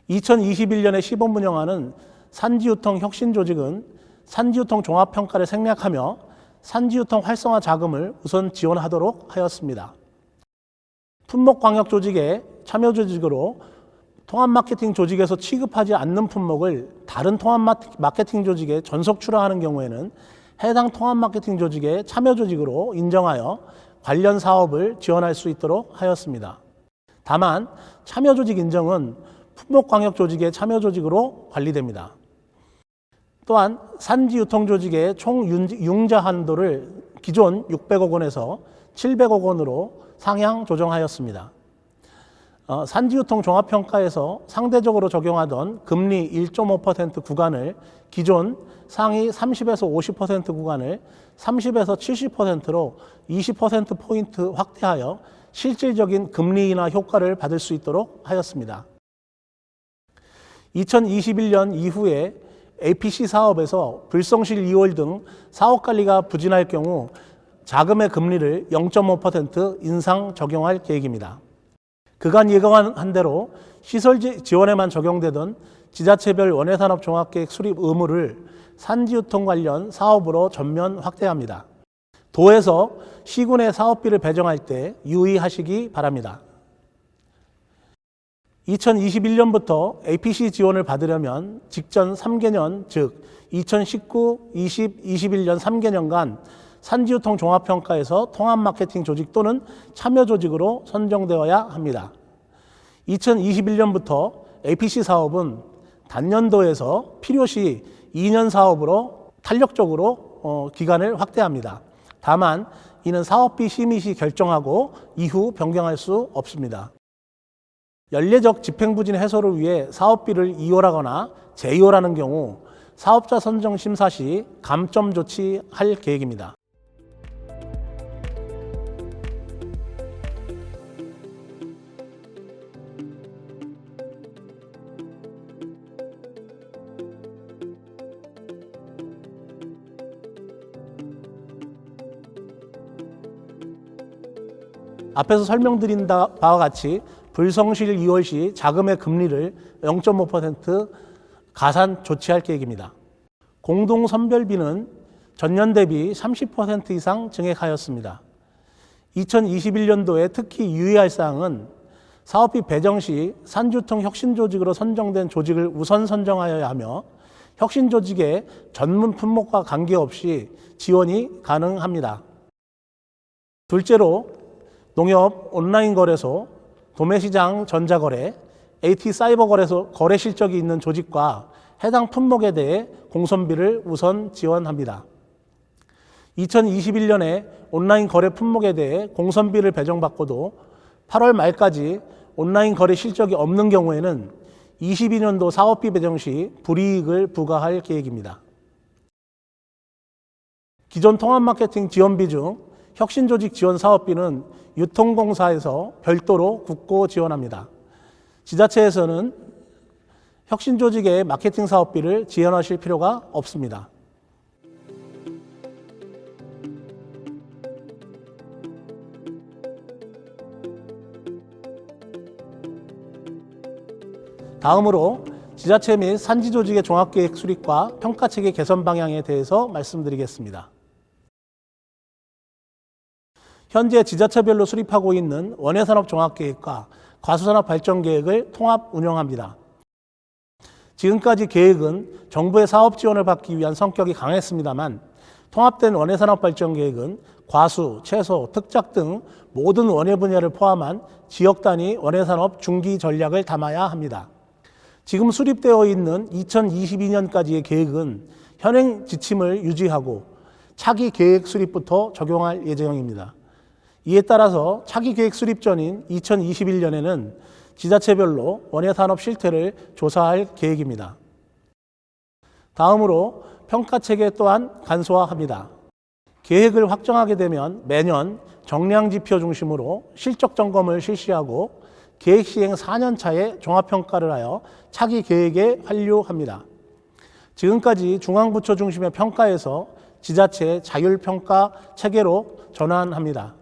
2021년에 시범 운영하는 산지유통 혁신조직은 산지유통 종합평가를 생략하며 산지유통 활성화 자금을 우선 지원하도록 하였습니다. 품목광역조직의 참여조직으로 통합마케팅 조직에서 취급하지 않는 품목을 다른 통합마케팅 조직에 전속 출하하는 경우에는 해당 통합마케팅 조직의 참여조직으로 인정하여 관련 사업을 지원할 수 있도록 하였습니다. 다만 참여조직 인정은 품목광역조직의 참여조직으로 관리됩니다. 또한 산지유통조직의 총 융자 한도를 기존 600억 원에서 700억 원으로 상향 조정하였습니다. 산지유통 종합평가에서 상대적으로 적용하던 금리 1.5% 구간을 기존 상위 30에서 50% 구간을 30에서 70%로 20%포인트 확대하여 실질적인 금리 인하 효과를 받을 수 있도록 하였습니다. 2021년 이후에 APC 사업에서 불성실 이월 등 사업 관리가 부진할 경우 자금의 금리를 0.5% 인상 적용할 계획입니다. 그간 예고한 대로 시설 지원에만 적용되던 지자체별 원예산업 종합계획 수립 의무를 산지유통 관련 사업으로 전면 확대합니다. 도에서 시군의 사업비를 배정할 때 유의하시기 바랍니다. 2021년부터 APC 지원을 받으려면 직전 3개년, 즉 2019, 20, 21년 3개년간 산지유통 종합평가에서 통합마케팅 조직 또는 참여조직으로 선정되어야 합니다. 2021년부터 APC 사업은 단년도에서 필요시 2년 사업으로 탄력적으로 기간을 확대합니다. 다만 이는 사업비 심의 시 결정하고 이후 변경할 수 없습니다. 연례적 집행부진 해소를 위해 사업비를 이월하거나 재이월하는 경우 사업자 선정 심사 시 감점 조치할 계획입니다. 앞에서 설명드린 바와 같이 불성실 이월 시 자금의 금리를 0.5% 가산 조치할 계획입니다. 공동선별비는 전년 대비 30% 이상 증액하였습니다. 2021년도에 특히 유의할 사항은 사업비 배정 시 산지유통 혁신조직으로 선정된 조직을 우선 선정하여야 하며 혁신 조직의 전문 품목과 관계없이 지원이 가능합니다. 둘째로 농협 온라인 거래소, 도매시장 전자거래, AT 사이버 거래소 거래 실적이 있는 조직과 해당 품목에 대해 공선비를 우선 지원합니다. 2021년에 온라인 거래 품목에 대해 공선비를 배정받고도 8월 말까지 온라인 거래 실적이 없는 경우에는 22년도 사업비 배정 시 불이익을 부과할 계획입니다. 기존 통합마케팅 지원비 중 혁신조직 지원 사업비는 유통공사에서 별도로 국고 지원합니다. 지자체에서는 혁신조직의 마케팅 사업비를 지원하실 필요가 없습니다. 다음으로 지자체 및 산지조직의 종합계획 수립과 평가체계 개선 방향에 대해서 말씀드리겠습니다. 현재 지자체별로 수립하고 있는 원예산업 종합계획과 과수산업 발전계획을 통합 운영합니다. 지금까지 계획은 정부의 사업 지원을 받기 위한 성격이 강했습니다만 통합된 원예산업 발전계획은 과수, 채소, 특작 등 모든 원예 분야를 포함한 지역 단위 원예산업 중기 전략을 담아야 합니다. 지금 수립되어 있는 2022년까지의 계획은 현행 지침을 유지하고 차기 계획 수립부터 적용할 예정입니다. 이에 따라서 차기 계획 수립 전인 2021년에는 지자체별로 원예산업 실태를 조사할 계획입니다. 다음으로 평가체계 또한 간소화합니다. 계획을 확정하게 되면 매년 정량지표 중심으로 실적 점검을 실시하고 계획 시행 4년 차에 종합평가를 하여 차기 계획에 환류합니다. 지금까지 중앙부처 중심의 평가에서 지자체 자율평가 체계로 전환합니다.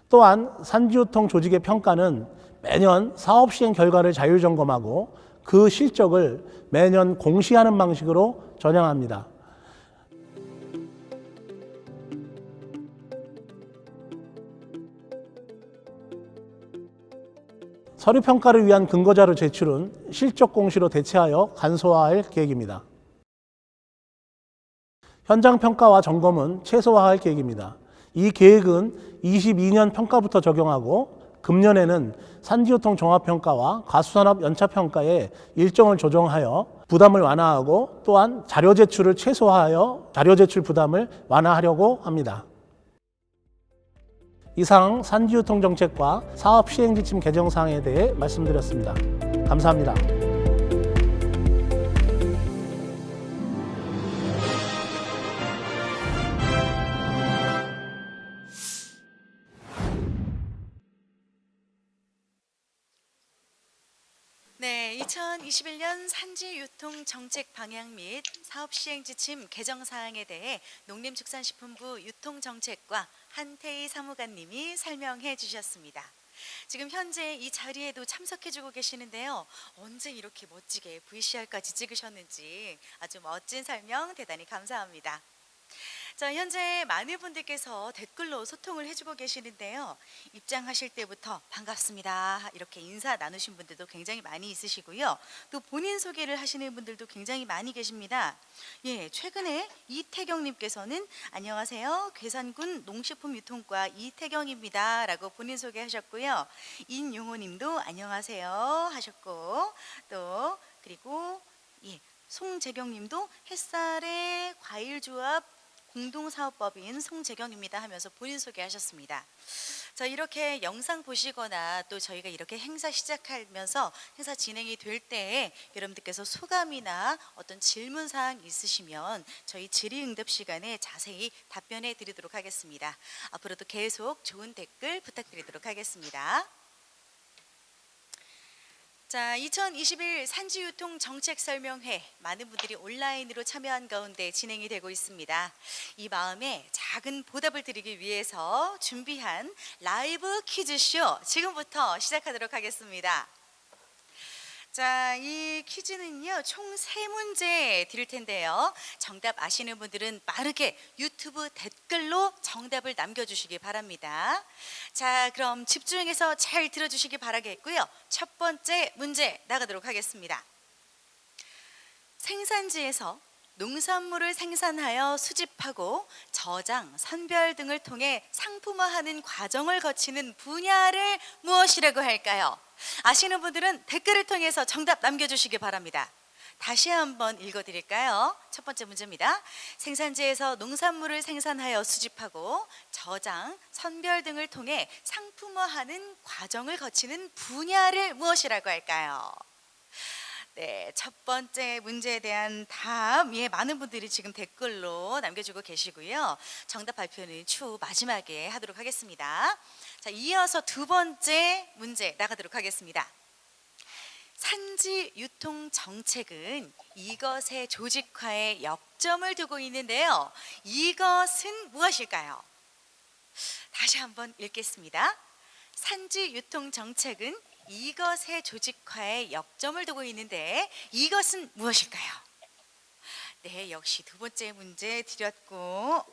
또한 산지유통 조직의 평가는 매년 사업 시행 결과를 자율점검하고 그 실적을 매년 공시하는 방식으로 전향합니다. 서류평가를 위한 근거자료 제출은 실적 공시로 대체하여 간소화할 계획입니다. 현장평가와 점검은 최소화할 계획입니다. 이 계획은 22년 평가부터 적용하고 금년에는 산지유통 종합평가와 과수산업 연차평가에 일정을 조정하여 부담을 완화하고 또한 자료 제출을 최소화하여 자료 제출 부담을 완화하려고 합니다. 이상 산지유통 정책과 사업 시행 지침 개정 사항에 대해 말씀드렸습니다. 감사합니다. 네, 2021년 산지유통 정책 방향 및 사업 시행 지침 개정 사항에 대해 농림축산식품부 유통정책과 한태희 사무관님이 설명해 주셨습니다. 지금 현재 이 자리에도 참석해주고 계시는데요. 언제 이렇게 멋지게 VCR까지 찍으셨는지 아주 멋진 설명 대단히 감사합니다. 자, 현재 많은 분들께서 댓글로 소통을 해주고 계시는데요. 입장하실 때부터 반갑습니다 이렇게 인사 나누신 분들도 굉장히 많이 있으시고요. 또 본인 소개를 하시는 분들도 굉장히 많이 계십니다. 예, 최근에 이태경님께서는 안녕하세요, 괴산군 농식품유통과 이태경입니다 라고 본인 소개하셨고요. 인용호님도 안녕하세요 하셨고, 또 그리고 송재경님도 햇살의 과일조합 공동사업법인 송재경입니다 하면서 본인 소개하셨습니다. 자, 이렇게 영상 보시거나 또 저희가 이렇게 행사 시작하면서 행사 진행이 될 때에 여러분들께서 소감이나 어떤 질문사항 있으시면 저희 질의응답 시간에 자세히 답변해 드리도록 하겠습니다. 앞으로도 계속 좋은 댓글 부탁드리도록 하겠습니다. 자, 2021 산지유통 정책설명회 많은 분들이 온라인으로 참여한 가운데 진행이 되고 있습니다. 이 마음에 작은 보답을 드리기 위해서 준비한 라이브 퀴즈쇼 지금부터 시작하도록 하겠습니다. 자, 이 퀴즈는요 총 3문제 드릴 텐데요. 정답 아시는 분들은 빠르게 유튜브 댓글로 정답을 남겨주시기 바랍니다. 자, 그럼 집중해서 잘 들어주시기 바라겠고요. 첫 번째 문제 나가도록 하겠습니다. 생산지에서 농산물을 생산하여 수집하고 저장, 선별 등을 통해 상품화하는 과정을 거치는 분야를 무엇이라고 할까요? 아시는 분들은 댓글을 통해서 정답 남겨주시기 바랍니다. 다시 한번 읽어드릴까요? 첫 번째 문제입니다. 생산지에서 농산물을 생산하여 수집하고 저장, 선별 등을 통해 상품화하는 과정을 거치는 분야를 무엇이라고 할까요? 네, 첫 번째 문제에 대한 답, 많은 분들이 지금 댓글로 남겨주고 계시고요. 정답 발표는 추후 마지막에 하도록 하겠습니다. 자, 이어서 두 번째 문제 나가도록 하겠습니다. 산지 유통 정책은 이것의 조직화에 역점을 두고 있는데요. 이것은 무엇일까요? 다시 한번 읽겠습니다. 산지 유통 정책은 이것의 조직화에 역점을 두고 있는데 이것은 무엇일까요? 네, 역시 두 번째 문제 드렸고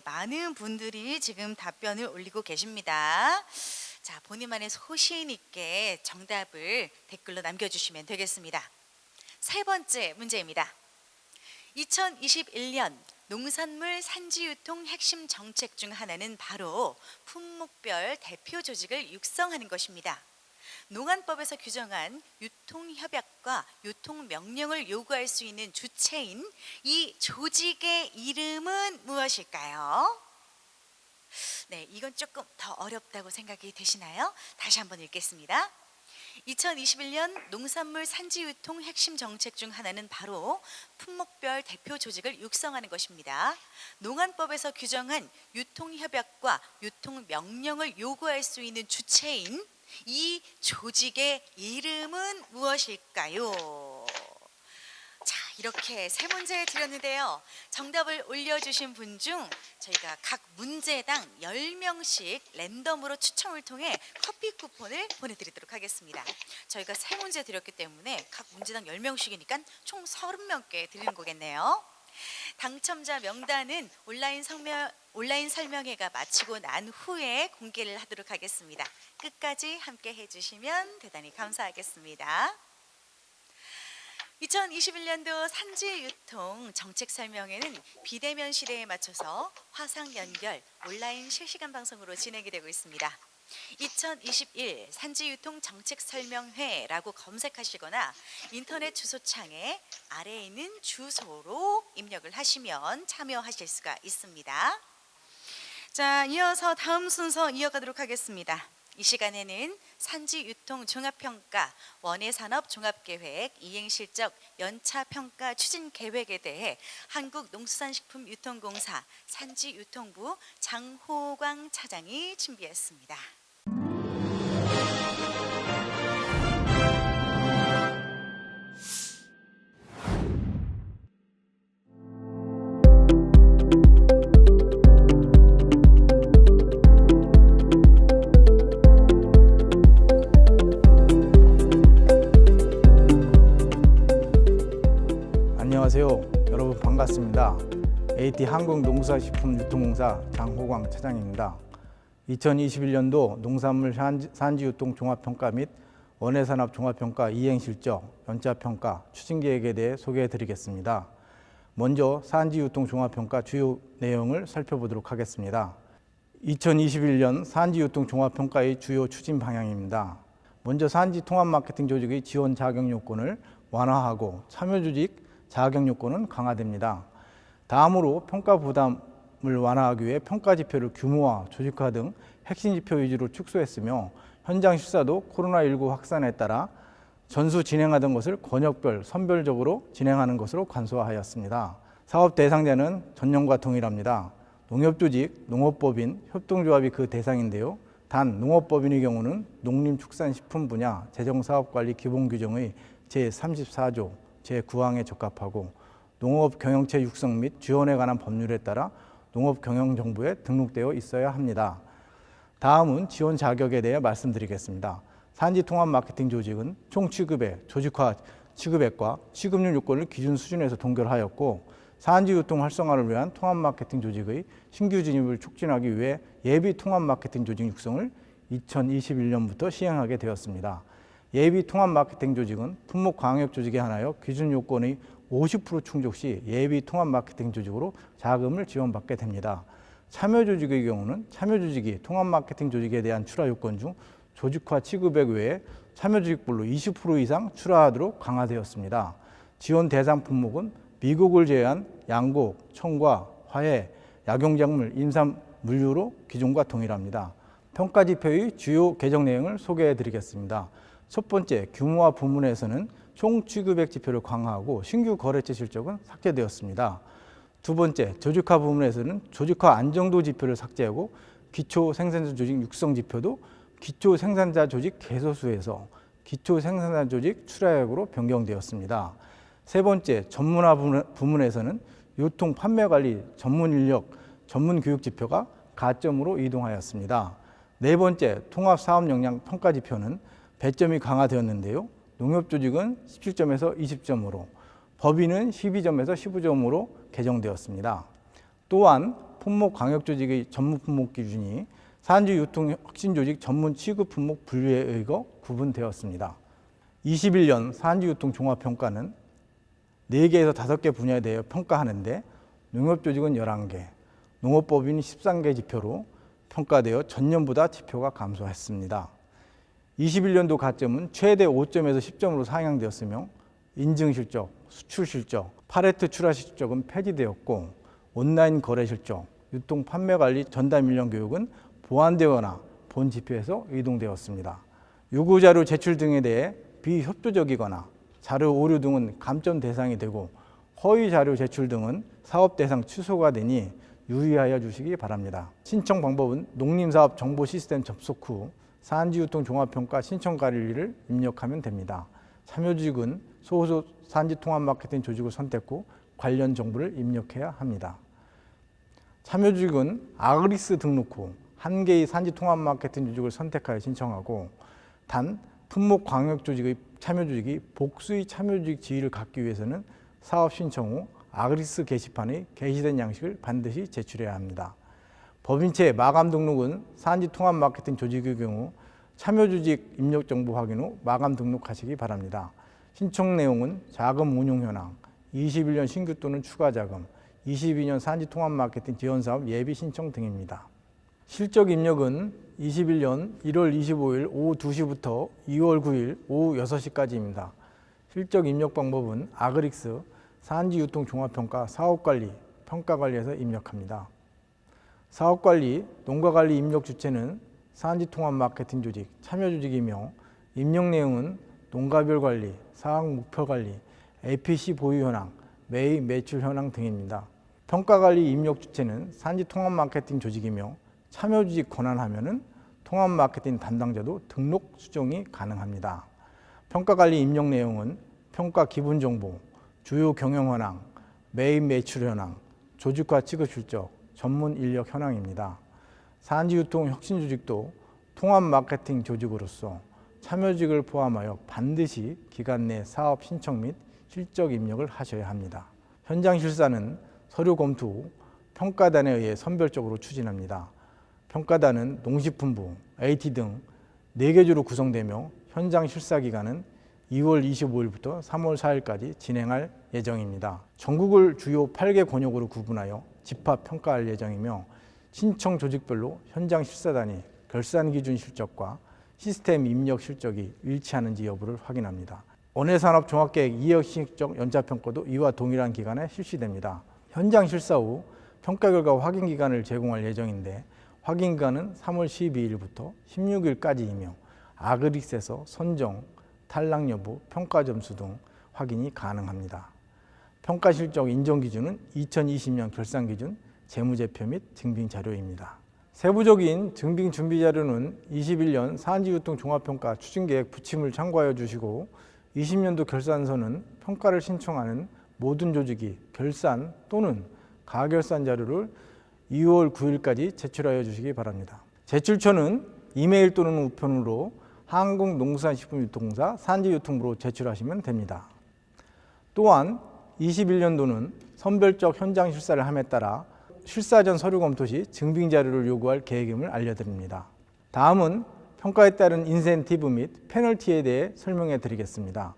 많은 분들이 지금 답변을 올리고 계십니다. 자, 본인만의 소신 있게 정답을 댓글로 남겨주시면 되겠습니다. 세 번째 문제입니다. 2021년 농산물 산지유통 핵심 정책 중 하나는 바로 품목별 대표 조직을 육성하는 것입니다. 농안법에서 규정한 유통협약과 유통명령을 요구할 수 있는 주체인 이 조직의 이름은 무엇일까요? 네, 이건 조금 더 어렵다고 생각이 되시나요? 다시 한번 읽겠습니다. 2021년 농산물 산지유통 핵심 정책 중 하나는 바로 품목별 대표 조직을 육성하는 것입니다. 농안법에서 규정한 유통협약과 유통명령을 요구할 수 있는 주체인 이 조직의 이름은 무엇일까요? 자, 이렇게 세 문제 드렸는데요. 정답을 올려주신 분 중 저희가 각 문제당 10명씩 랜덤으로 추첨을 통해 커피 쿠폰을 보내드리도록 하겠습니다. 저희가 세 문제 드렸기 때문에 각 문제당 10명씩이니까 총 30명께 드리는 거겠네요. 당첨자 명단은 온라인 설명회가 마치고 난 후에 공개를 하도록 하겠습니다. 끝까지 함께 해주시면 대단히 감사하겠습니다. 2021년도 산지유통 정책 설명회는 비대면 시대에 맞춰서 화상 연결 온라인 실시간 방송으로 진행이 되고 있습니다. 2021 산지유통 정책 설명회라고 검색하시거나 인터넷 주소창에 아래에 있는 주소로 입력을 하시면 참여하실 수가 있습니다. 자, 이어서 다음 순서 이어가도록 하겠습니다. 이 시간에는 산지유통 종합평가, 원예산업 종합계획, 이행실적 연차평가 추진계획에 대해 한국농수산식품유통공사 산지유통부 장호광 차장이 준비했습니다. 안녕하세요. 여러분 반갑습니다. AT 한국농수산식품유통공사 장호광 차장입니다. 2021년도 농산물 산지유통 종합평가 및 원예산업 종합평가 이행실적 연차평가 추진계획에 대해 소개해드리겠습니다. 먼저 산지유통 종합평가 주요 내용을 살펴보도록 하겠습니다. 2021년 산지유통 종합평가의 주요 추진 방향입니다. 먼저 산지 통합마케팅 조직의 지원 자격 요건을 완화하고 참여 조직 자격 요건은 강화됩니다. 다음으로 평가 부담을 완화하기 위해 평가 지표를 규모화, 조직화 등 핵심 지표 위주로 축소했으며 현장 실사도 코로나19 확산에 따라 전수 진행하던 것을 권역별, 선별적으로 진행하는 것으로 간소화하였습니다. 사업 대상자는 전년과 동일합니다. 농협조직, 농업법인, 협동조합이 그 대상인데요. 단 농업법인의 경우는 농림축산식품 분야 재정사업관리 기본규정의 제34조, 제9항에 적합하고 농업경영체 육성 및 지원에 관한 법률에 따라 농업경영정보에 등록되어 있어야 합니다. 다음은 지원 자격에 대해 말씀드리겠습니다. 산지통합마케팅 조직은 총 취급액, 조직화 취급액과 취급률 요건을 기준 수준에서 동결하였고 산지유통 활성화를 위한 통합마케팅 조직의 신규 진입을 촉진하기 위해 예비 통합마케팅 조직 육성을 2021년부터 시행하게 되었습니다. 예비 통합마케팅 조직은 품목 광역 조직에 한하여 기준 요건의 50% 충족 시 예비 통합 마케팅 조직으로 자금을 지원받게 됩니다. 참여 조직의 경우는 참여 조직이 통합 마케팅 조직에 대한 출하 요건 중 조직화 취급액 외에 참여 조직별로 20% 이상 출하하도록 강화되었습니다. 지원 대상 품목은 미국을 제외한 양곡, 청과, 화해, 약용작물, 임산 물류로 기존과 동일합니다. 평가 지표의 주요 개정 내용을 소개해 드리겠습니다. 첫 번째, 규모화 부문에서는 총 취급액 지표를 강화하고 신규 거래처 실적은 삭제되었습니다. 두 번째, 조직화 부문에서는 조직화 안정도 지표를 삭제하고 기초 생산자 조직 육성 지표도 기초 생산자 조직 개소수에서 기초 생산자 조직 출하액으로 변경되었습니다. 세 번째, 전문화 부문에서는 유통 판매 관리 전문 인력 전문 교육 지표가 가점으로 이동하였습니다. 네 번째, 통합 사업 역량 평가 지표는 배점이 강화되었는데요. 농협 조직은 17점에서 20점으로, 법인은 12점에서 15점으로 개정되었습니다. 또한 품목 광역 조직의 전문 품목 기준이 산지 유통 혁신 조직 전문 취급 품목 분류에 의거 구분되었습니다. 21년 산지 유통 종합 평가는 4개에서 5개 분야에 대해 평가하는데 농협 조직은 11개, 농업법인 13개 지표로 평가되어 전년보다 지표가 감소했습니다. 21년도 가점은 최대 5점에서 10점으로 상향되었으며 인증 실적, 수출 실적, 파레트 출하 실적은 폐지되었고 온라인 거래 실적, 유통 판매 관리 전담 인력 교육은 보완되거나 본 지표에서 이동되었습니다. 요구 자료 제출 등에 대해 비협조적이거나 자료 오류 등은 감점 대상이 되고 허위 자료 제출 등은 사업 대상 취소가 되니 유의하여 주시기 바랍니다. 신청 방법은 농림사업 정보 시스템 접속 후 산지유통 종합평가 신청 관리를 입력하면 됩니다. 참여조직은 소속 산지통합 마케팅 조직을 선택 후 관련 정보를 입력해야 합니다. 참여조직은 아그리스 등록 후 1개의 산지통합 마케팅 조직을 선택하여 신청하고 단 품목 광역 조직의 참여조직이 복수의 참여조직 지위를 갖기 위해서는 사업 신청 후 아그리스 게시판에 게시된 양식을 반드시 제출해야 합니다. 법인체 마감 등록은 산지 통합 마케팅 조직의 경우 참여조직 입력 정보 확인 후 마감 등록하시기 바랍니다. 신청 내용은 자금 운용 현황, 21년 신규 또는 추가 자금, 22년 산지 통합 마케팅 지원 사업 예비 신청 등입니다. 실적 입력은 21년 1월 25일 오후 2시부터 2월 9일 오후 6시까지입니다. 실적 입력 방법은 아그릭스 산지유통 종합평가 사업관리, 평가관리에서 입력합니다. 사업관리, 농가관리 입력 주체는 산지통합 마케팅 조직, 참여조직이며 입력 내용은 농가별 관리, 사업 목표 관리, APC 보유 현황, 매입 매출 현황 등입니다. 평가관리 입력 주체는 산지통합 마케팅 조직이며 참여조직 권한하면은 통합 마케팅 담당자도 등록 수정이 가능합니다. 평가관리 입력 내용은 평가 기본 정보, 주요 경영 현황, 매입 매출 현황, 조직화 취급 실적, 전문 인력 현황입니다. 산지유통 혁신 조직도 통합 마케팅 조직으로서 참여직을 포함하여 반드시 기간 내 사업 신청 및 실적 입력을 하셔야 합니다. 현장 실사는 서류 검토 후 평가단에 의해 선별적으로 추진합니다. 평가단은 농식품부, AT 등 4개 주로 구성되며 현장 실사 기간은 2월 25일부터 3월 4일까지 진행할 예정입니다. 전국을 주요 8개 권역으로 구분하여 집합 평가할 예정이며 신청 조직별로 현장 실사단이 결산 기준 실적과 시스템 입력 실적이 일치하는지 여부를 확인합니다. 원해산업 종합계획 2억 실적 연차평가도 이와 동일한 기간에 실시됩니다. 현장 실사 후 평가 결과 확인 기간을 제공할 예정인데 확인 기간은 3월 12일부터 16일까지이며 아그릭스에서 선정, 탈락 여부, 평가 점수 등 확인이 가능합니다. 평가 실적 인정 기준은 2020년 결산 기준, 재무제표 및 증빙 자료입니다. 세부적인 증빙 준비 자료는 21년 산지유통 종합평가 추진계획 부침을 참고하여 주시고 20년도 결산서는 평가를 신청하는 모든 조직이 결산 또는 가결산 자료를 2월 9일까지 제출하여 주시기 바랍니다. 제출처는 이메일 또는 우편으로 한국농수산식품유통공사 산지유통부로 제출하시면 됩니다. 또한 21년도는 선별적 현장 실사를 함에 따라 실사 전 서류 검토 시 증빙 자료를 요구할 계획임을 알려드립니다. 다음은 평가에 따른 인센티브 및 페널티에 대해 설명해 드리겠습니다.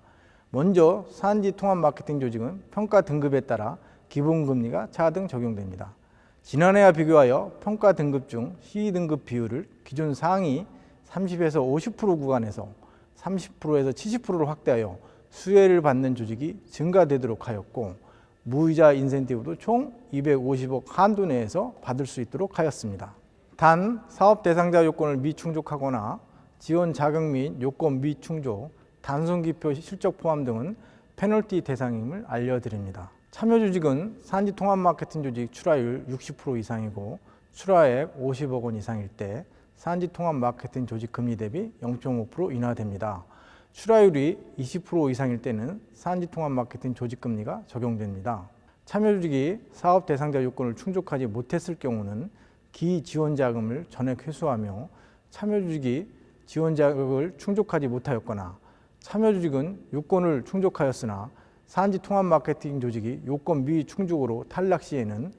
먼저 산지 통합 마케팅 조직은 평가 등급에 따라 기본금리가 차등 적용됩니다. 지난해와 비교하여 평가 등급 중 C등급 비율을 기존 상위 30에서 50% 구간에서 30%에서 70%로 확대하여 수혜를 받는 조직이 증가되도록 하였고, 무이자 인센티브도 총 250억 한도 내에서 받을 수 있도록 하였습니다. 단 사업 대상자 요건을 미충족하거나 지원 자격 및 요건 미충족, 단순 기표 실적 포함 등은 페널티 대상임을 알려드립니다. 참여 조직은 산지 통합 마케팅 조직 출하율 60% 이상이고 출하액 50억 원 이상일 때 산지 통합 마케팅 조직 금리 대비 0.5% 인하됩니다. 출하율이 20% 이상일 때는 산지 통합 마케팅 조직 금리가 적용됩니다. 참여 조직이 사업 대상자 요건을 충족하지 못했을 경우는 기지원 자금을 전액 회수하며, 참여 조직이 지원 자격을 충족하지 못하였거나 참여 조직은 요건을 충족하였으나 산지 통합 마케팅 조직이 요건 미충족으로 탈락 시에는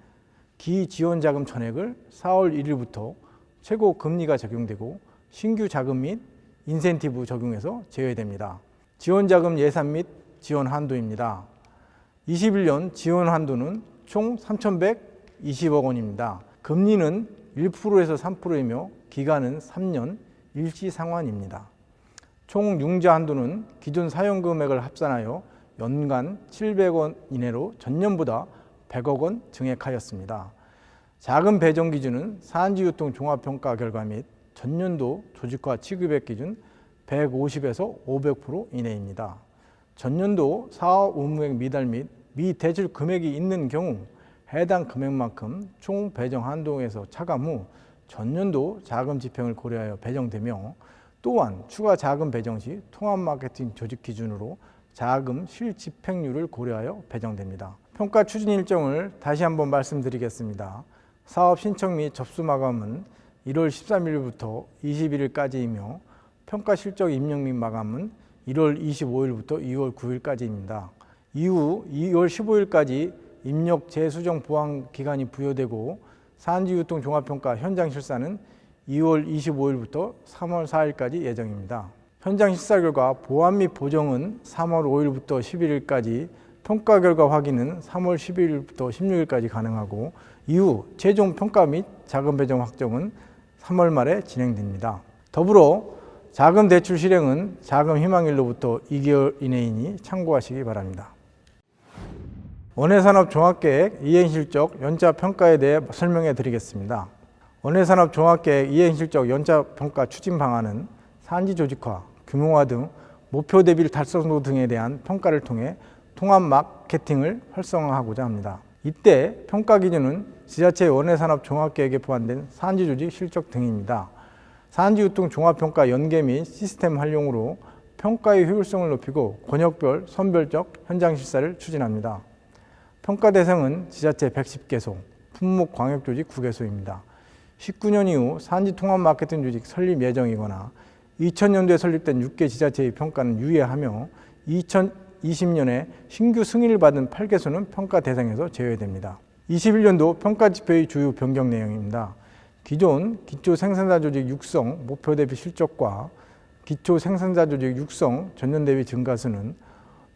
기지원 자금 전액을 4월 1일부터 최고 금리가 적용되고 신규 자금 및 인센티브 적용해서 제외됩니다. 지원 자금 예산 및 지원 한도입니다. 21년 지원 한도는 총 3,120억 원입니다. 금리는 1%에서 3%이며 기간은 3년 일시 상환입니다. 총 융자 한도는 기존 사용 금액을 합산하여 연간 700원 이내로 전년보다 100억 원 증액하였습니다. 자금 배정 기준은 산지유통 종합평가 결과 및 전년도 조직화 취급액 기준 150에서 500% 이내입니다. 전년도 사업 의무액 미달 및 미대출 금액이 있는 경우 해당 금액만큼 총 배정 한도에서 차감 후 전년도 자금 집행을 고려하여 배정되며, 또한 추가 자금 배정 시 통합 마케팅 조직 기준으로 자금 실집행률을 고려하여 배정됩니다. 평가 추진 일정을 다시 한번 말씀드리겠습니다. 사업 신청 및 접수 마감은 1월 13일부터 21일까지이며 평가 실적 입력 및 마감은 1월 25일부터 2월 9일까지입니다. 이후 2월 15일까지 입력 재수정 보완 기간이 부여되고 산지유통 종합평가 현장 실사는 2월 25일부터 3월 4일까지 예정입니다. 현장 실사 결과 보완 및 보정은 3월 5일부터 11일까지, 평가 결과 확인은 3월 12일부터 16일까지 가능하고, 이후 최종 평가 및 자금 배정 확정은 3월 말에 진행됩니다. 더불어 자금 대출 실행은 자금 희망일로부터 2개월 이내이니 참고하시기 바랍니다. 원해산업 종합계획 이행실적 연차평가에 대해 설명해 드리겠습니다. 원해산업 종합계획 이행실적 연차평가 추진 방안은 산지 조직화, 규모화 등 목표 대비 달성도 등에 대한 평가를 통해 통합 마케팅을 활성화하고자 합니다. 이때 평가 기준은 지자체 원해산업 종합계획에 포함된 산지 조직 실적 등입니다. 산지유통 종합평가 연계 및 시스템 활용으로 평가의 효율성을 높이고 권역별, 선별적 현장 실사를 추진합니다. 평가 대상은 지자체 110개소, 품목 광역조직 9개소입니다. 19년 이후 산지 통합 마케팅 조직 설립 예정이거나 2000년도에 설립된 6개 지자체의 평가는 유예하며 2020년에 신규 승인을 받은 8개소는 평가 대상에서 제외됩니다. 21년도 평가 지표의 주요 변경 내용입니다. 기존 기초 생산자 조직 육성 목표 대비 실적과 기초 생산자 조직 육성 전년 대비 증가수는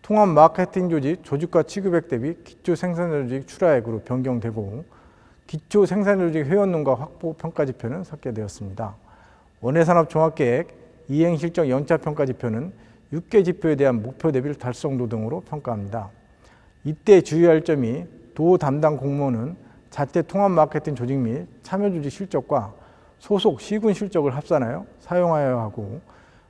통합 마케팅 조직 조직과 취급액 대비 기초 생산자 조직 출하액으로 변경되고, 기초 생산자 조직 회원론과 확보 평가 지표는 삭제되었습니다. 원해산업 종합계획 이행 실적 연차 평가 지표는 6개 지표에 대한 목표 대비 달성도 등으로 평가합니다. 이때 주의할 점이 도 담당 공무원은 자체 통합 마케팅 조직 및 참여 조직 실적과 소속 시군 실적을 합산하여 사용하여야 하고,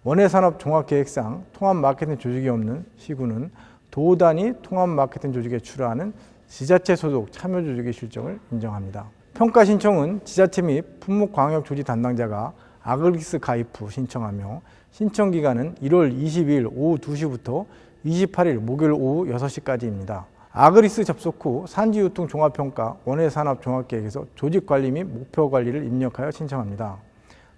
원해산업 종합계획상 통합 마케팅 조직이 없는 시군은 도 단위 통합 마케팅 조직에 출하하는 지자체 소속 참여 조직의 실적을 인정합니다. 평가 신청은 지자체 및 품목광역 조직 담당자가 아글리스 가입 후 신청하며, 신청 기간은 1월 20일 오후 2시부터 28일 목요일 오후 6시까지입니다. 아그리스 접속 후 산지유통 종합평가 원해산업 종합계획에서 조직관리 및 목표관리를 입력하여 신청합니다.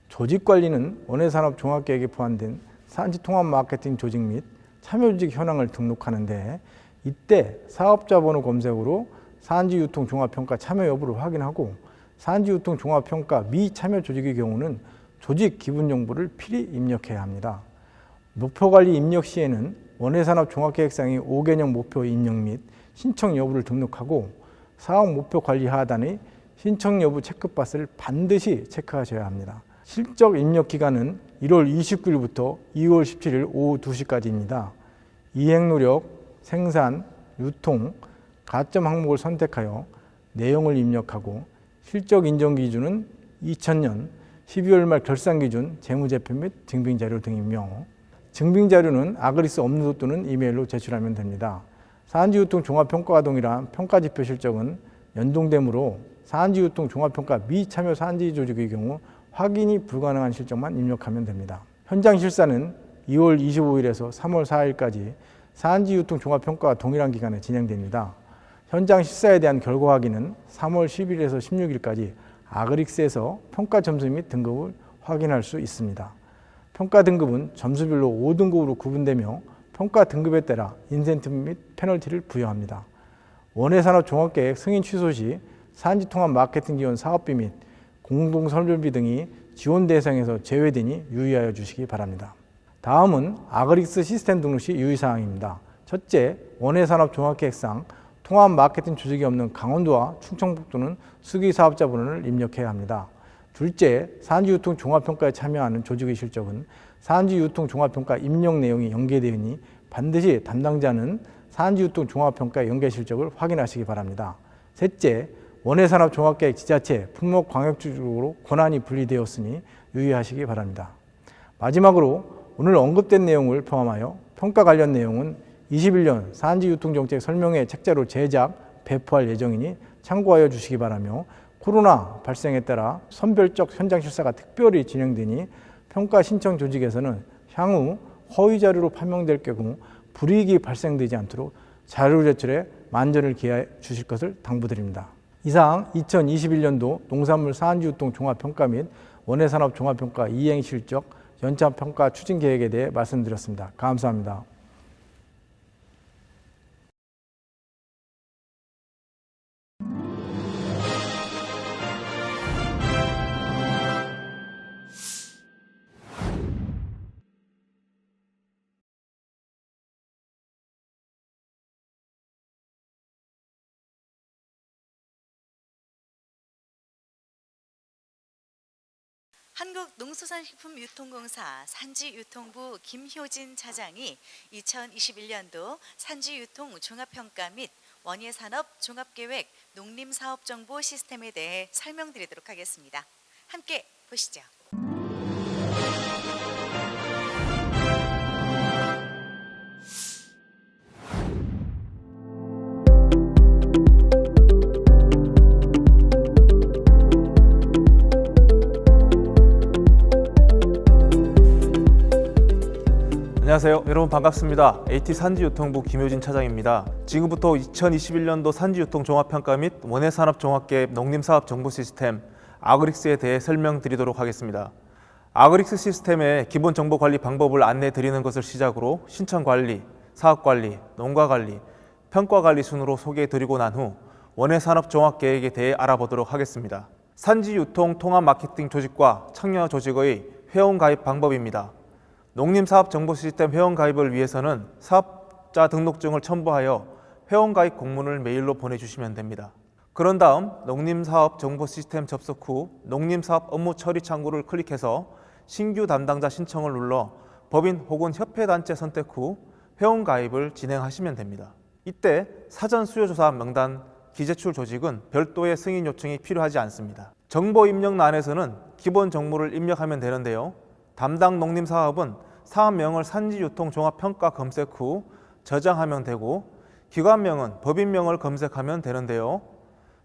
조직관리는 원해산업 종합계획에 포함된 산지통합 마케팅 조직 및 참여조직 현황을 등록하는데, 이때 사업자 번호 검색으로 산지유통 종합평가 참여 여부를 확인하고, 산지유통 종합평가 미참여 조직의 경우는 조직 기본 정보를 필히 입력해야 합니다. 목표관리 입력 시에는 원해산업 종합계획상의 5개년 목표 입력 및 신청 여부를 등록하고 사업 목표 관리 하단의 신청 여부 체크박스를 반드시 체크하셔야 합니다. 실적 입력 기간은 1월 29일부터 2월 17일 오후 2시까지입니다. 이행 노력, 생산, 유통, 가점 항목을 선택하여 내용을 입력하고 실적 인정 기준은 2000년 12월 말 결산 기준 재무제표 및 증빙자료 등이며 증빙자료는 아그리스 업로드 또는 이메일로 제출하면 됩니다. 산지유통 종합평가와 동일한 평가지표 실적은 연동되므로 산지유통 종합평가 미참여 산지조직의 경우 확인이 불가능한 실적만 입력하면 됩니다. 현장 실사는 2월 25일에서 3월 4일까지 산지유통 종합평가와 동일한 기간에 진행됩니다. 현장 실사에 대한 결과 확인은 3월 10일에서 16일까지 아그릭스에서 평가 점수 및 등급을 확인할 수 있습니다. 평가 등급은 점수별로 5등급으로 구분되며 평가 등급에 따라 인센티브 및 페널티를 부여합니다. 원해산업 종합계획 승인 취소 시 산지통합 마케팅 지원 사업비 및 공동설립비 등이 지원 대상에서 제외되니 유의하여 주시기 바랍니다. 다음은 아그릭스 시스템 등록 시 유의사항입니다. 첫째, 원해산업 종합계획상 통합 마케팅 조직이 없는 강원도와 충청북도는 수기사업자 번호를 입력해야 합니다. 둘째, 산지유통 종합평가에 참여하는 조직의 실적은 산지유통 종합평가 입력 내용이 연계되으니 반드시 담당자는 산지유통 종합평가 연계 실적을 확인하시기 바랍니다. 셋째, 원해산업 종합계획 지자체, 품목광역지적으로 권한이 분리되었으니 유의하시기 바랍니다. 마지막으로 오늘 언급된 내용을 포함하여 평가 관련 내용은 21년 산지유통정책 설명회 책자로 제작, 배포할 예정이니 참고하여 주시기 바라며 코로나 발생에 따라 선별적 현장 실사가 특별히 진행되니 평가 신청 조직에서는 향후 허위 자료로 판명될 경우 불이익이 발생되지 않도록 자료 제출에 만전을 기하해 주실 것을 당부드립니다. 이상 2021년도 농산물 산지유통 종합평가 및 원해산업 종합평가 이행 실적 연차평가 추진 계획에 대해 말씀드렸습니다. 감사합니다. 한국농수산식품유통공사 산지유통부 김효진 차장이 2021년도 산지유통 종합평가 및 원예산업 종합계획 농림사업정보 시스템에 대해 설명드리도록 하겠습니다. 함께 보시죠. 안녕하세요. 여러분 반갑습니다. AT 산지유통부 김효진 차장입니다. 지금부터 2021년도 산지유통 종합평가 및 원해산업 종합계획 농림사업 정보 시스템 아그릭스에 대해 설명드리도록 하겠습니다. 아그릭스 시스템의 기본 정보 관리 방법을 안내 드리는 것을 시작으로 신청 관리, 사업 관리, 농가 관리, 평가 관리 순으로 소개해 드리고 난 후 원해산업 종합계획에 대해 알아보도록 하겠습니다. 산지유통 통합 마케팅 조직과 참여 조직의 회원 가입 방법입니다. 농림사업정보시스템 회원가입을 위해서는 사업자 등록증을 첨부하여 회원가입 공문을 메일로 보내주시면 됩니다. 그런 다음 농림사업정보시스템 접속 후 농림사업 업무 처리 창구를 클릭해서 신규 담당자 신청을 눌러 법인 혹은 협회단체 선택 후 회원가입을 진행하시면 됩니다. 이때 사전 수요조사 명단, 기재출 조직은 별도의 승인 요청이 필요하지 않습니다. 정보 입력란에서는 기본 정보를 입력하면 되는데요. 담당 농림사업은 사업명을 산지유통종합평가 검색 후 저장하면 되고 기관명은 법인명을 검색하면 되는데요.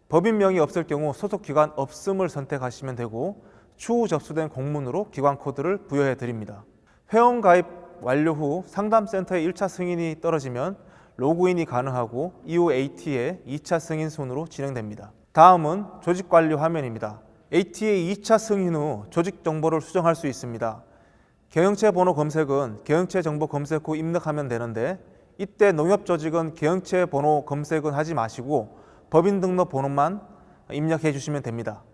법인명이 없을 경우 소속기관 없음을 선택하시면 되고 추후 접수된 공문으로 기관 코드를 부여해 드립니다. 회원가입 완료 후 상담센터의 1차 승인이 떨어지면 로그인이 가능하고 이후 AT의 2차 승인 순으로 진행됩니다. 다음은 조직관리 화면입니다. AT의 2차 승인 후 조직 정보를 수정할 수 있습니다. 경영체 번호 검색은 경영체 정보 검색 후 입력하면 되는데 이때 농협조직은 경영체 번호 검색은 하지 마시고 법인 등록 번호만 입력해 주시면 됩니다.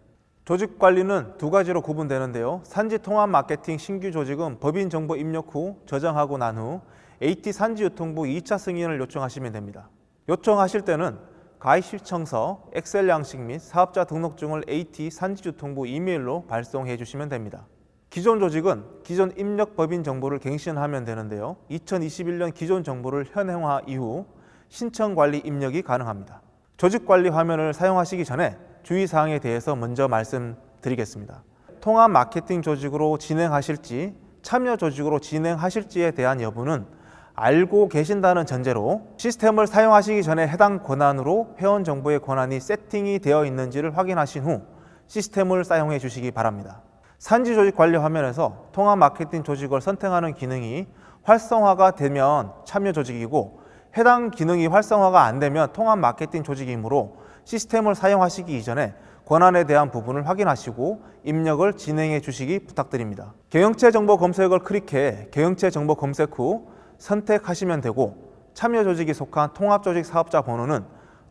조직 관리는 두 가지로 구분되는데요. 산지 통합 마케팅 신규 조직은 법인 정보 입력 후 저장하고 난 후 AT 산지유통부 2차 승인을 요청하시면 됩니다. 요청하실 때는 가입 신청서, 엑셀 양식 및 사업자 등록증을 AT 산지유통부 이메일로 발송해 주시면 됩니다. 기존 조직은 기존 입력 법인 정보를 갱신하면 되는데요. 2021년 기존 정보를 현행화 이후 신청 관리 입력이 가능합니다. 조직 관리 화면을 사용하시기 전에 주의사항에 대해서 먼저 말씀드리겠습니다. 통합 마케팅 조직으로 진행하실지 참여 조직으로 진행하실지에 대한 여부는 알고 계신다는 전제로 시스템을 사용하시기 전에 해당 권한으로 회원 정보의 권한이 세팅이 되어 있는지를 확인하신 후 시스템을 사용해 주시기 바랍니다. 산지 조직 관리 화면에서 통합 마케팅 조직을 선택하는 기능이 활성화가 되면 참여 조직이고 해당 기능이 활성화가 안 되면 통합 마케팅 조직이므로 시스템을 사용하시기 이전에 권한에 대한 부분을 확인하시고 입력을 진행해 주시기 부탁드립니다. 경영체 정보 검색을 클릭해 경영체 정보 검색 후 선택하시면 되고 참여 조직이 속한 통합조직 사업자 번호는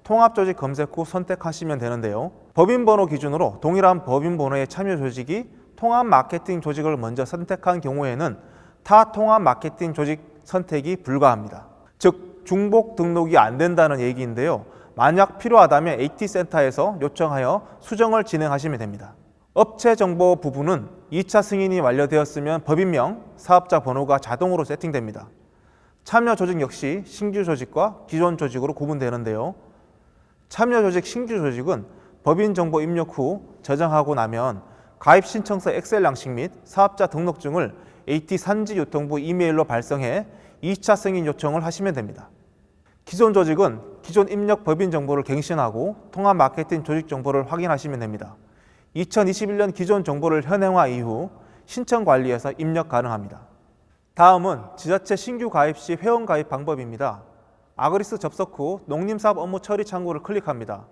통합조직 검색 후 선택하시면 되는데요. 법인 번호 기준으로 동일한 법인 번호의 참여 조직이 통합 마케팅 조직을 먼저 선택한 경우에는 타 통합 마케팅 조직 선택이 불가합니다. 즉 중복 등록이 안 된다는 얘기인데요. 만약 필요하다면 AT센터에서 요청하여 수정을 진행하시면 됩니다. 업체 정보 부분은 2차 승인이 완료되었으면 법인명, 사업자 번호가 자동으로 세팅됩니다. 참여 조직 역시 신규 조직과 기존 조직으로 구분되는데요. 참여 조직 신규 조직은 법인 정보 입력 후 저장하고 나면 가입 신청서 엑셀 양식 및 사업자 등록증을 AT 산지유통부 이메일로 발송해 2차 승인 요청을 하시면 됩니다. 기존 조직은 기존 입력 법인 정보를 갱신하고 통합 마케팅 조직 정보를 확인하시면 됩니다. 2021년 기존 정보를 현행화 이후 신청 관리에서 입력 가능합니다. 다음은 지자체 신규 가입 시 회원 가입 방법입니다. 아그리스 접속 후 농림사업 업무 처리 창구를 클릭합니다.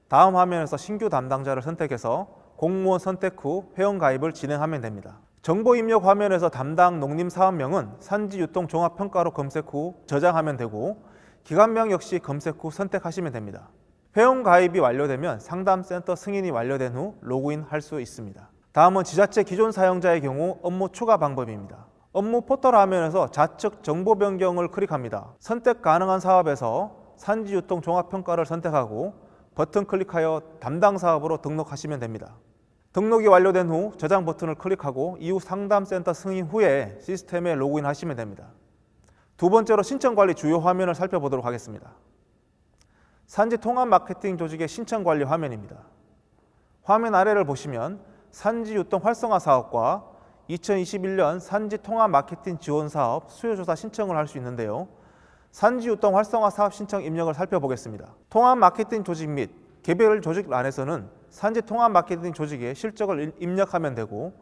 다음 화면에서 신규 담당자를 선택해서 공무원 선택 후 회원 가입을 진행하면 됩니다. 정보 입력 화면에서 담당 농림사업명은 산지유통종합평가로 검색 후 저장하면 되고 기관명 역시 검색 후 선택하시면 됩니다. 회원 가입이 완료되면 상담센터 승인이 완료된 후 로그인할 수 있습니다. 다음은 지자체 기존 사용자의 경우 업무 추가 방법입니다. 업무 포털 화면에서 좌측 정보 변경을 클릭합니다. 선택 가능한 사업에서 산지유통종합평가를 선택하고 버튼 클릭하여 담당 사업으로 등록하시면 됩니다. 등록이 완료된 후 저장 버튼을 클릭하고 이후 상담센터 승인 후에 시스템에 로그인하시면 됩니다. 두 번째로 신청 관리 주요 화면을 살펴보도록 하겠습니다. 산지 통합 마케팅 조직의 신청 관리 화면입니다. 화면 아래를 보시면 산지 유통 활성화 사업과 2021년 산지 통합 마케팅 지원 사업 수요조사 신청을 할 수 있는데요. 산지 유통 활성화 사업 신청 입력을 살펴보겠습니다. 통합 마케팅 조직 및 개별 조직 란에서는 산지 통합 마케팅 조직의 실적을 입력하면 되고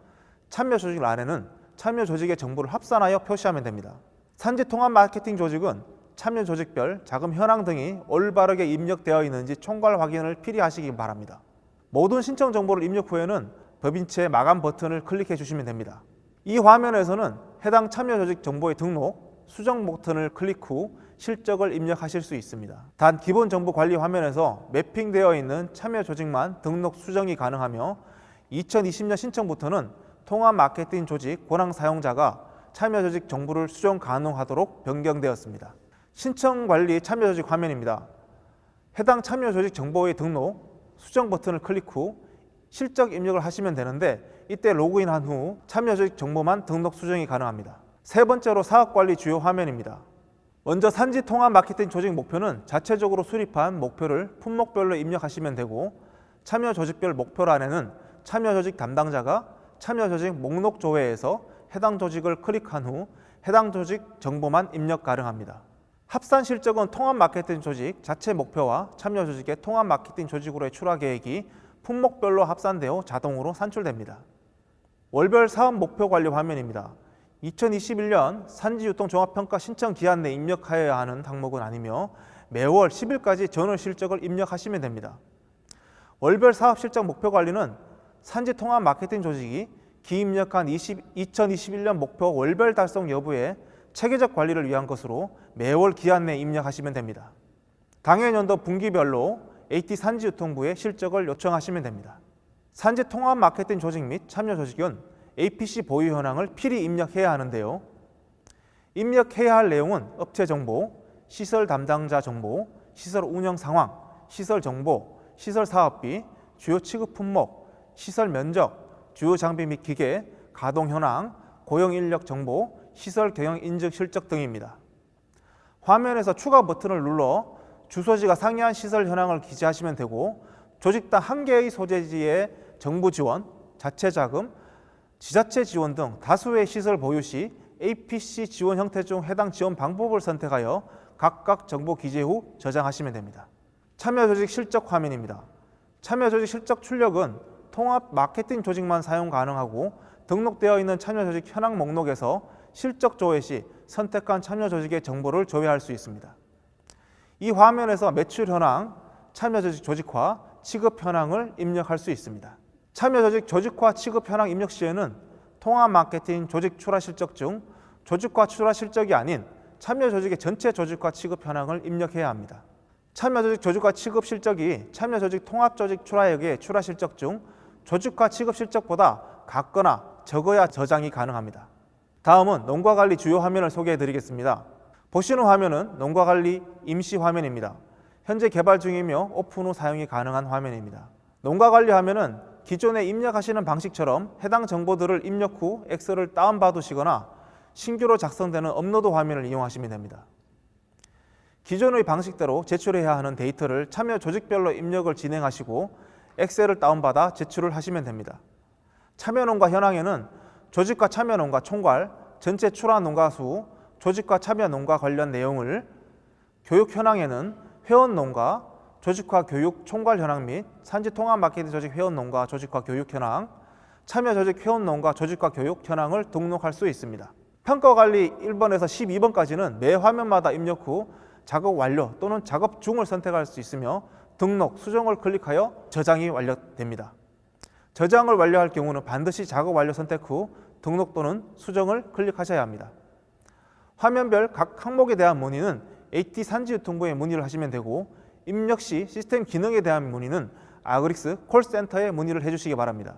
참여 조직 란에는 참여 조직의 정보를 합산하여 표시하면 됩니다. 산지 통합 마케팅 조직은 참여 조직별 자금 현황 등이 올바르게 입력되어 있는지 총괄 확인을 필히 하시기 바랍니다. 모든 신청 정보를 입력 후에는 법인체 마감 버튼을 클릭해 주시면 됩니다. 이 화면에서는 해당 참여 조직 정보의 등록, 수정 버튼을 클릭 후 실적을 입력하실 수 있습니다. 단 기본 정보 관리 화면에서 매핑되어 있는 참여 조직만 등록 수정이 가능하며 2020년 신청부터는 통합 마케팅 조직 권한 사용자가 참여 조직 정보를 수정 가능하도록 변경되었습니다. 신청 관리 참여 조직 화면입니다. 해당 참여 조직 정보의 등록, 수정 버튼을 클릭 후 실적 입력을 하시면 되는데 이때 로그인한 후 참여 조직 정보만 등록 수정이 가능합니다. 세 번째로 사업 관리 주요 화면입니다. 먼저 산지 통합 마케팅 조직 목표는 자체적으로 수립한 목표를 품목별로 입력하시면 되고 참여 조직별 목표란에는 참여 조직 담당자가 참여 조직 목록 조회에서 해당 조직을 클릭한 후 해당 조직 정보만 입력 가능합니다. 합산 실적은 통합 마케팅 조직 자체 목표와 참여 조직의 통합 마케팅 조직으로의 출하 계획이 품목별로 합산되어 자동으로 산출됩니다. 월별 사업 목표 관리 화면입니다. 2021년 산지유통종합평가 신청 기한 내 입력하여야 하는 항목은 아니며 매월 10일까지 전월 실적을 입력하시면 됩니다. 월별 사업 실적 목표 관리는 산지 통합 마케팅 조직이 기입력한 2021년 목표 월별 달성 여부에 체계적 관리를 위한 것으로 매월 기한 내에 입력하시면 됩니다. 당해년도 분기별로 AT 산지유통부에 실적을 요청하시면 됩니다. 산지 통합 마케팅 조직 및 참여 조직은 APC 보유 현황을 필히 입력해야 하는데요. 입력해야 할 내용은 업체 정보, 시설 담당자 정보, 시설 운영 상황, 시설 정보, 시설 사업비, 주요 취급 품목, 시설 면적, 주요 장비 및 기계, 가동 현황, 고용 인력 정보, 시설 경영 인증 실적 등입니다. 화면에서 추가 버튼을 눌러 주소지가 상이한 시설 현황을 기재하시면 되고, 조직당 1개의 소재지의 정부 지원, 자체 자금, 지자체 지원 등 다수의 시설 보유 시 APC 지원 형태 중 해당 지원 방법을 선택하여 각각 정보 기재 후 저장하시면 됩니다. 참여 조직 실적 화면입니다. 참여 조직 실적 출력은 통합 마케팅 조직만 사용 가능하고, 등록되어 있는 참여 조직 현황 목록에서 실적 조회 시 선택한 참여 조직의 정보를 조회할 수 있습니다. 이 화면에서 매출 현황, 참여 조직 조직화, 취급 현황을 입력할 수 있습니다. 참여 조직 조직화 취급 현황 입력 시에는 통합 마케팅 조직 출하 실적 중 조직화 출하 실적이 아닌 참여 조직의 전체 조직화 취급 현황을 입력해야 합니다. 참여 조직 조직화 취급 실적이 참여 조직 통합 조직 출하액의 출하 실적 중 조직화 취급 실적보다 같거나 적어야 저장이 가능합니다. 다음은 농가관리 주요 화면을 소개해 드리겠습니다. 보시는 화면은 농가관리 임시 화면입니다. 현재 개발 중이며 오픈 후 사용이 가능한 화면입니다. 농가관리 화면은 기존에 입력하시는 방식처럼 해당 정보들을 입력 후 엑셀을 다운받으시거나 신규로 작성되는 업로드 화면을 이용하시면 됩니다. 기존의 방식대로 제출해야 하는 데이터를 참여 조직별로 입력을 진행하시고 엑셀을 다운받아 제출을 하시면 됩니다. 참여농가 현황에는 조직과 참여농가 총괄, 전체 출하 농가 수, 조직과 참여농가 관련 내용을, 교육 현황에는 회원농가, 조직화 교육 총괄 현황 및 산지 통합 마케팅 조직 회원농가 조직화 교육 현황, 참여 조직 회원농가 조직화 교육 현황을 등록할 수 있습니다. 평가관리 1번에서 12번까지는 매 화면마다 입력 후 작업 완료 또는 작업 중을 선택할 수 있으며, 등록, 수정을 클릭하여 저장이 완료됩니다. 저장을 완료할 경우는 반드시 작업 완료 선택 후 등록 또는 수정을 클릭하셔야 합니다. 화면별 각 항목에 대한 문의는 AT 산지유통부에 문의를 하시면 되고, 입력 시 시스템 기능에 대한 문의는 아그릭스 콜센터에 문의를 해주시기 바랍니다.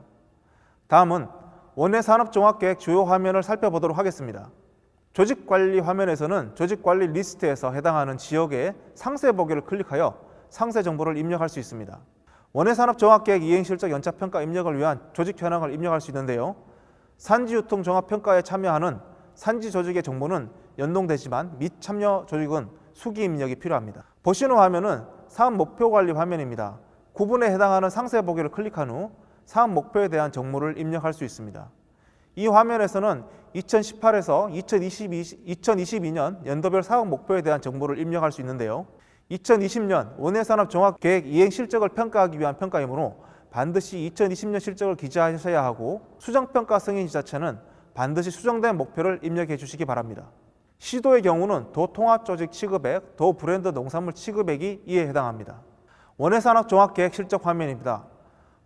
다음은 원외산업종합계획 주요 화면을 살펴보도록 하겠습니다. 조직관리 화면에서는 조직관리 리스트에서 해당하는 지역의 상세 보기를 클릭하여 상세 정보를 입력할 수 있습니다. 원외산업종합계획 이행실적 연차평가 입력을 위한 조직 현황을 입력할 수 있는데요. 산지유통종합평가에 참여하는 산지 조직의 정보는 연동되지만 미참여 조직은 수기 입력이 필요합니다. 보시는 화면은 사업 목표 관리 화면입니다. 구분에 해당하는 상세 보기를 클릭한 후 사업 목표에 대한 정보를 입력할 수 있습니다. 이 화면에서는 2018에서 2022년 연도별 사업 목표에 대한 정보를 입력할 수 있는데요. 2020년 원외산업종합계획 이행 실적을 평가하기 위한 평가이므로 반드시 2020년 실적을 기재하셔야 하고, 수정평가 승인 지자체는 반드시 수정된 목표를 입력해 주시기 바랍니다. 시도의 경우는 도통합조직 취급액, 도브랜드 농산물 취급액이 이에 해당합니다. 원외산업종합계획 실적 화면입니다.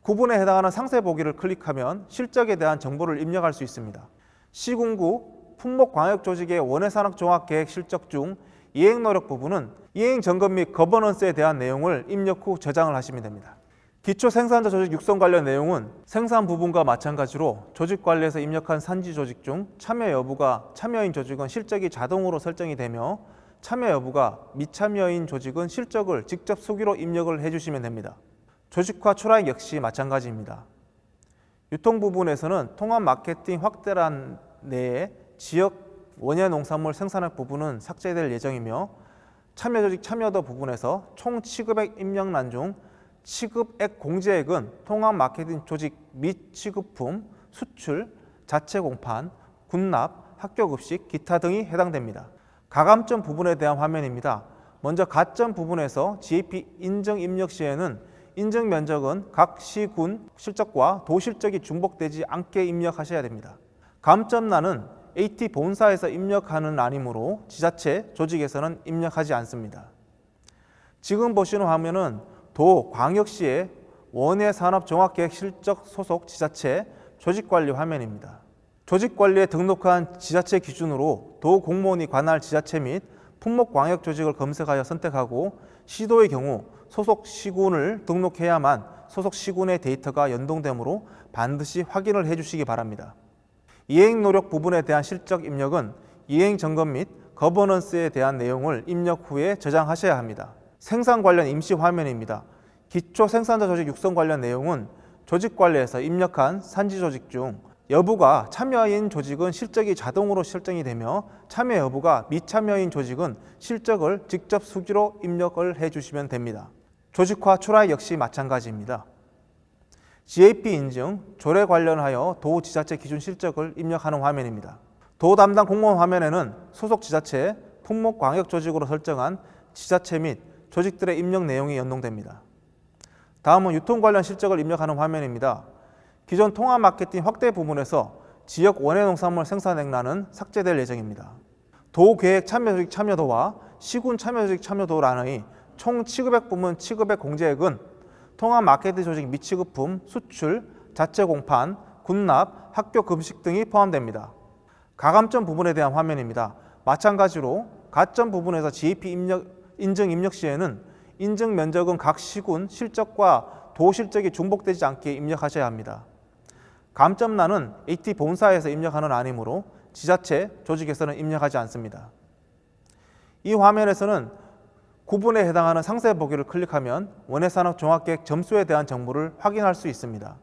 구분에 해당하는 상세 보기를 클릭하면 실적에 대한 정보를 입력할 수 있습니다. 시군구 품목광역조직의 원외산업종합계획 실적 중 이행노력 부분은 이행점검 및 거버넌스에 대한 내용을 입력 후 저장을 하시면 됩니다. 기초생산자 조직 육성 관련 내용은 생산 부분과 마찬가지로 조직관리에서 입력한 산지 조직 중 참여 여부가 참여인 조직은 실적이 자동으로 설정이 되며, 참여 여부가 미참여인 조직은 실적을 직접 수기로 입력을 해주시면 됩니다. 조직화 출하액 역시 마찬가지입니다. 유통 부분에서는 통합 마케팅 확대란 내에 지역 원예 농산물 생산액 부분은 삭제될 예정이며, 참여 조직 참여도 부분에서 총 취급액 입력란 중 취급액 공제액은 통합 마케팅 조직 및 취급품, 수출, 자체 공판, 군납, 학교급식, 기타 등이 해당됩니다. 가감점 부분에 대한 화면입니다. 먼저 가점 부분에서 GAP 인증 입력 시에는 인증 면적은 각 시, 군 실적과 도 실적이 중복되지 않게 입력하셔야 됩니다. 감점란은 AT 본사에서 입력하는 란이므로 지자체, 조직에서는 입력하지 않습니다. 지금 보시는 화면은 도 광역시의 원외산업종합계획 실적 소속 지자체 조직관리 화면입니다. 조직관리에 등록한 지자체 기준으로 도 공무원이 관할 지자체 및 품목광역조직을 검색하여 선택하고, 시도의 경우 소속 시군을 등록해야만 소속 시군의 데이터가 연동되므로 반드시 확인을 해주시기 바랍니다. 이행노력 부분에 대한 실적 입력은 이행 점검 및 거버넌스에 대한 내용을 입력 후에 저장하셔야 합니다. 생산 관련 임시 화면입니다. 기초 생산자 조직 육성 관련 내용은 조직 관리에서 입력한 산지 조직 중 여부가 참여인 조직은 실적이 자동으로 설정이 되며 참여 여부가 미참여인 조직은 실적을 직접 수기로 입력을 해주시면 됩니다. 조직화 출하액 역시 마찬가지입니다. GAP 인증, 조례 관련하여 도 지자체 기준 실적을 입력하는 화면입니다. 도 담당 공무원 화면에는 소속 지자체, 품목 광역 조직으로 설정한 지자체 및 조직들의 입력 내용이 연동됩니다. 다음은 유통 관련 실적을 입력하는 화면입니다. 기존 통합 마케팅 확대 부분에서 지역 원예 농산물 생산액란은 삭제될 예정입니다. 도 계획 참여 조직 참여도와 시군 참여 조직 참여도란의 총 취급액 부문 취급액 공제액은 통합 마케팅 조직 미취급품, 수출, 자체 공판, 군납, 학교 급식 등이 포함됩니다. 가감점 부분에 대한 화면입니다. 마찬가지로 가점 부분에서 GAP 인증 입력 시에는 인증 면적은 각 시군 실적과 도 실적이 중복되지 않게 입력하셔야 합니다. 감점란은 AT 본사에서 입력하는 아니므로 지자체, 조직에서는 입력하지 않습니다. 이 화면에서는 구분에 해당하는 상세 보기를 클릭하면 원예산업 종합계획 점수에 대한 정보를 확인할 수 있습니다.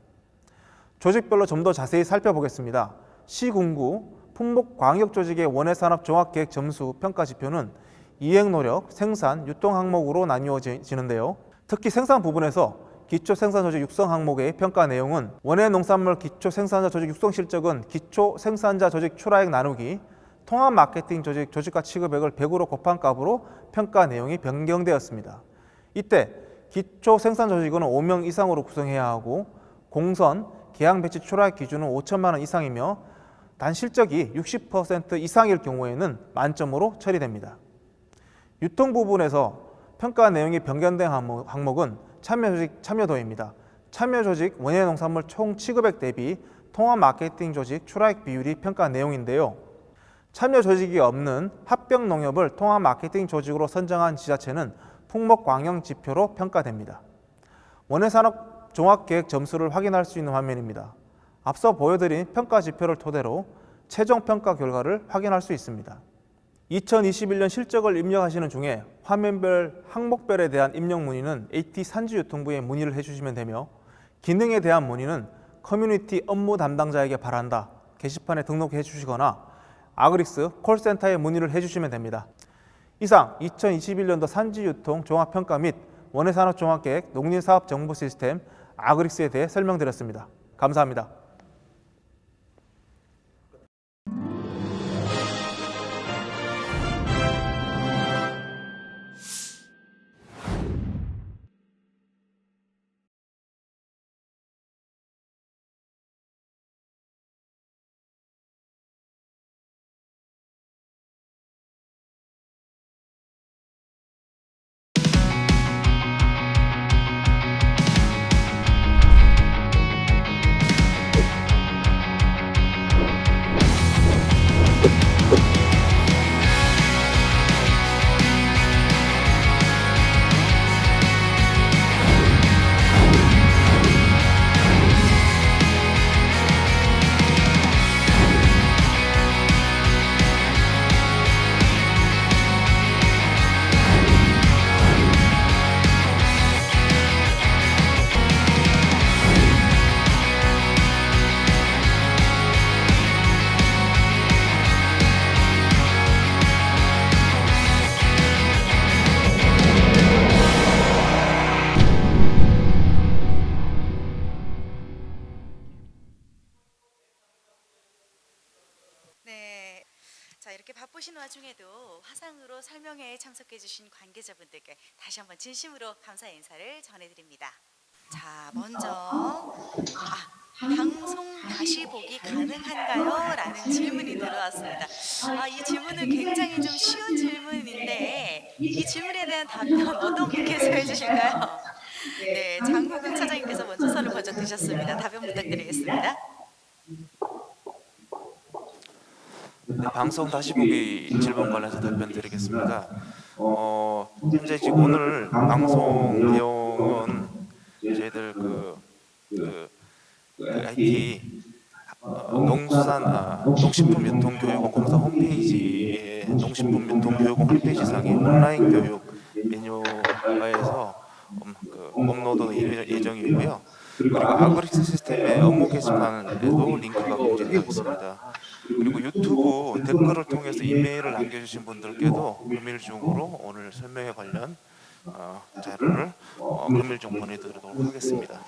조직별로 좀 더 자세히 살펴보겠습니다. 시군구 품목 광역 조직의 원예산업 종합계획 점수 평가 지표는 이행 노력, 생산, 유통 항목으로 나뉘어지는데요. 특히 생산 부분에서 기초 생산 조직 육성 항목의 평가 내용은 원예 농산물 기초 생산자 조직 육성 실적은 기초 생산자 조직 출하액 나누기 통합 마케팅 조직 조직가 취급액을 100으로 곱한 값으로 평가 내용이 변경되었습니다. 이때 기초 생산 조직은 5명 이상으로 구성해야 하고 공선, 계양 배치 출하액 기준은 5천만 원 이상이며 단 실적이 60% 이상일 경우에는 만점으로 처리됩니다. 유통 부분에서 평가 내용이 변경된 항목은 참여조직 참여도입니다. 참여조직 원예농산물 총 취급액 대비 통합 마케팅 조직 출하액 비율이 평가 내용인데요. 참여조직이 없는 합병 농협을 통합 마케팅 조직으로 선정한 지자체는 품목 광역 지표로 평가됩니다. 원예산업 종합계획 점수를 확인할 수 있는 화면입니다. 앞서 보여드린 평가 지표를 토대로 최종 평가 결과를 확인할 수 있습니다. 2021년 실적을 입력하시는 중에 화면별, 항목별에 대한 입력 문의는 AT 산지유통부에 문의를 해주시면 되며 기능에 대한 문의는 커뮤니티 업무 담당자에게 바란다 게시판에 등록해 주시거나 아그릭스 콜센터에 문의를 해주시면 됩니다. 이상 2021년도 산지유통 종합평가 및 원예산업 종합계획 농림사업 정보 시스템 아그릭스에 대해 설명드렸습니다. 감사합니다. 네. 자, 이렇게 바쁘신 와중에도 화상으로 설명회에 참석해 주신 관계자분들께 다시 한번 진심으로 감사 인사를 전해드립니다. 자, 먼저 방송 다시 보기 가능한가요? 라는 질문이 들어왔습니다. 이 질문은 굉장히 좀 쉬운 질문인데 이 질문에 대한 답변 어떤 분께서 해주실까요? 네, 장호경 차장님께서 먼저 손을 번쩍 드셨습니다. 답변 부탁드리겠습니다. 네, 방송 다시 보기 질문 관련해서 답변 드리겠습니다. 현재 지금 오늘 방송 내용은 저희들 IT 농식품유통교육원 공사 홈페이지에 농식품유통교육원 홈페이지상에 온라인 교육 메뉴화에서 업로드 예정이고요. 그리고 아그릭스 시스템의 업무 게시판에도 링크가 공지되어 있습니다. 그리고 유튜브 댓글을 통해서 이메일을 남겨주신 분들께도 금일 중으로 오늘 설명회 관련 자료를 금일 중 보내드리도록 하겠습니다.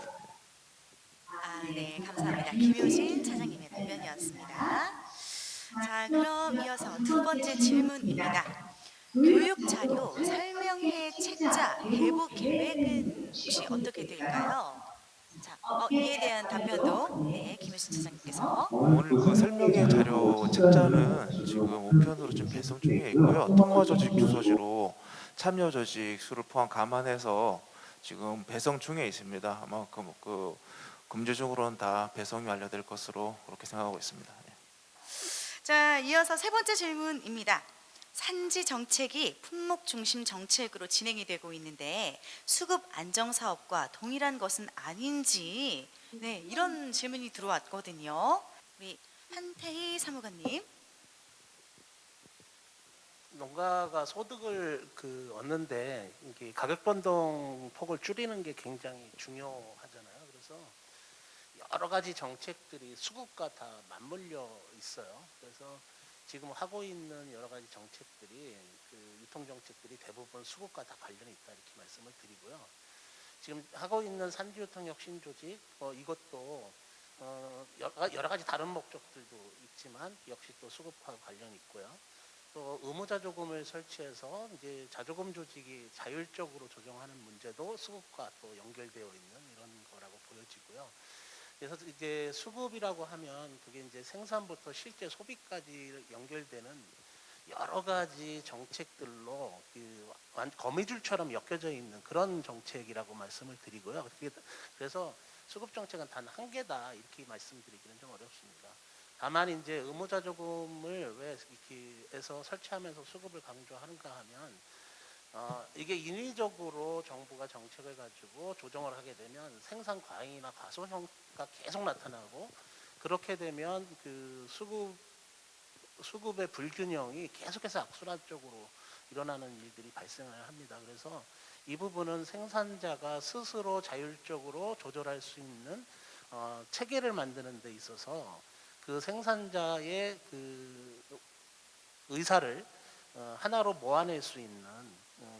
네, 감사합니다. 김효진 차장님의 답변이었습니다. 자, 그럼 이어서 두 번째 질문입니다. 교육 자료 설명회 책자 배부 계획은 혹시 어떻게 될까요? 자, 이에 대한 답변도 김효진 차장님께서. 오늘 그 설명회 자료 책자는 지금 우편으로 좀 배송 중에 있고요. 통화 조직 주소지로 참여 조직 수를 포함 감안해서 지금 배송 중에 있습니다. 아마 금주중으로는 다 배송이 완료될 것으로 그렇게 생각하고 있습니다. 자, 이어서 세 번째 질문입니다. 산지 정책이 품목 중심 정책으로 진행이 되고 있는데 수급 안정 사업과 동일한 것은 아닌지 이런 질문이 들어왔거든요. 우리 한태희 사무관님. 농가가 소득을 얻는데 이게 가격 변동 폭을 줄이는 게 굉장히 중요하잖아요. 그래서 여러 가지 정책들이 수급과 다 맞물려 있어요. 그래서 지금 하고 있는 여러 가지 정책들이 유통 정책들이 대부분 수급과 다 관련이 있다 이렇게 말씀을 드리고요. 지금 하고 있는 산지유통 혁신 조직 이것도 여러 가지 다른 목적들도 있지만 역시 또 수급과 관련이 있고요. 또 의무자조금을 설치해서 이제 자조금 조직이 자율적으로 조정하는 문제도 수급과 또 연결되어 있는 이런 거라고 보여지고요. 그래서 이제 수급이라고 하면 그게 이제 생산부터 실제 소비까지 연결되는 여러 가지 정책들로 거미줄처럼 엮여져 있는 그런 정책이라고 말씀을 드리고요. 그래서 수급 정책은 단 한 개다 이렇게 말씀드리기는 좀 어렵습니다. 다만 이제 의무자조금을 왜 이렇게 해서 설치하면서 수급을 강조하는가 하면 이게 인위적으로 정부가 정책을 가지고 조정을 하게 되면 생산 과잉이나 과소형가 계속 나타나고 그렇게 되면 그 수급의 불균형이 계속해서 악순환적으로 일어나는 일들이 발생을 합니다. 그래서 이 부분은 생산자가 스스로 자율적으로 조절할 수 있는 체계를 만드는 데 있어서 그 생산자의 그 의사를 하나로 모아낼 수 있는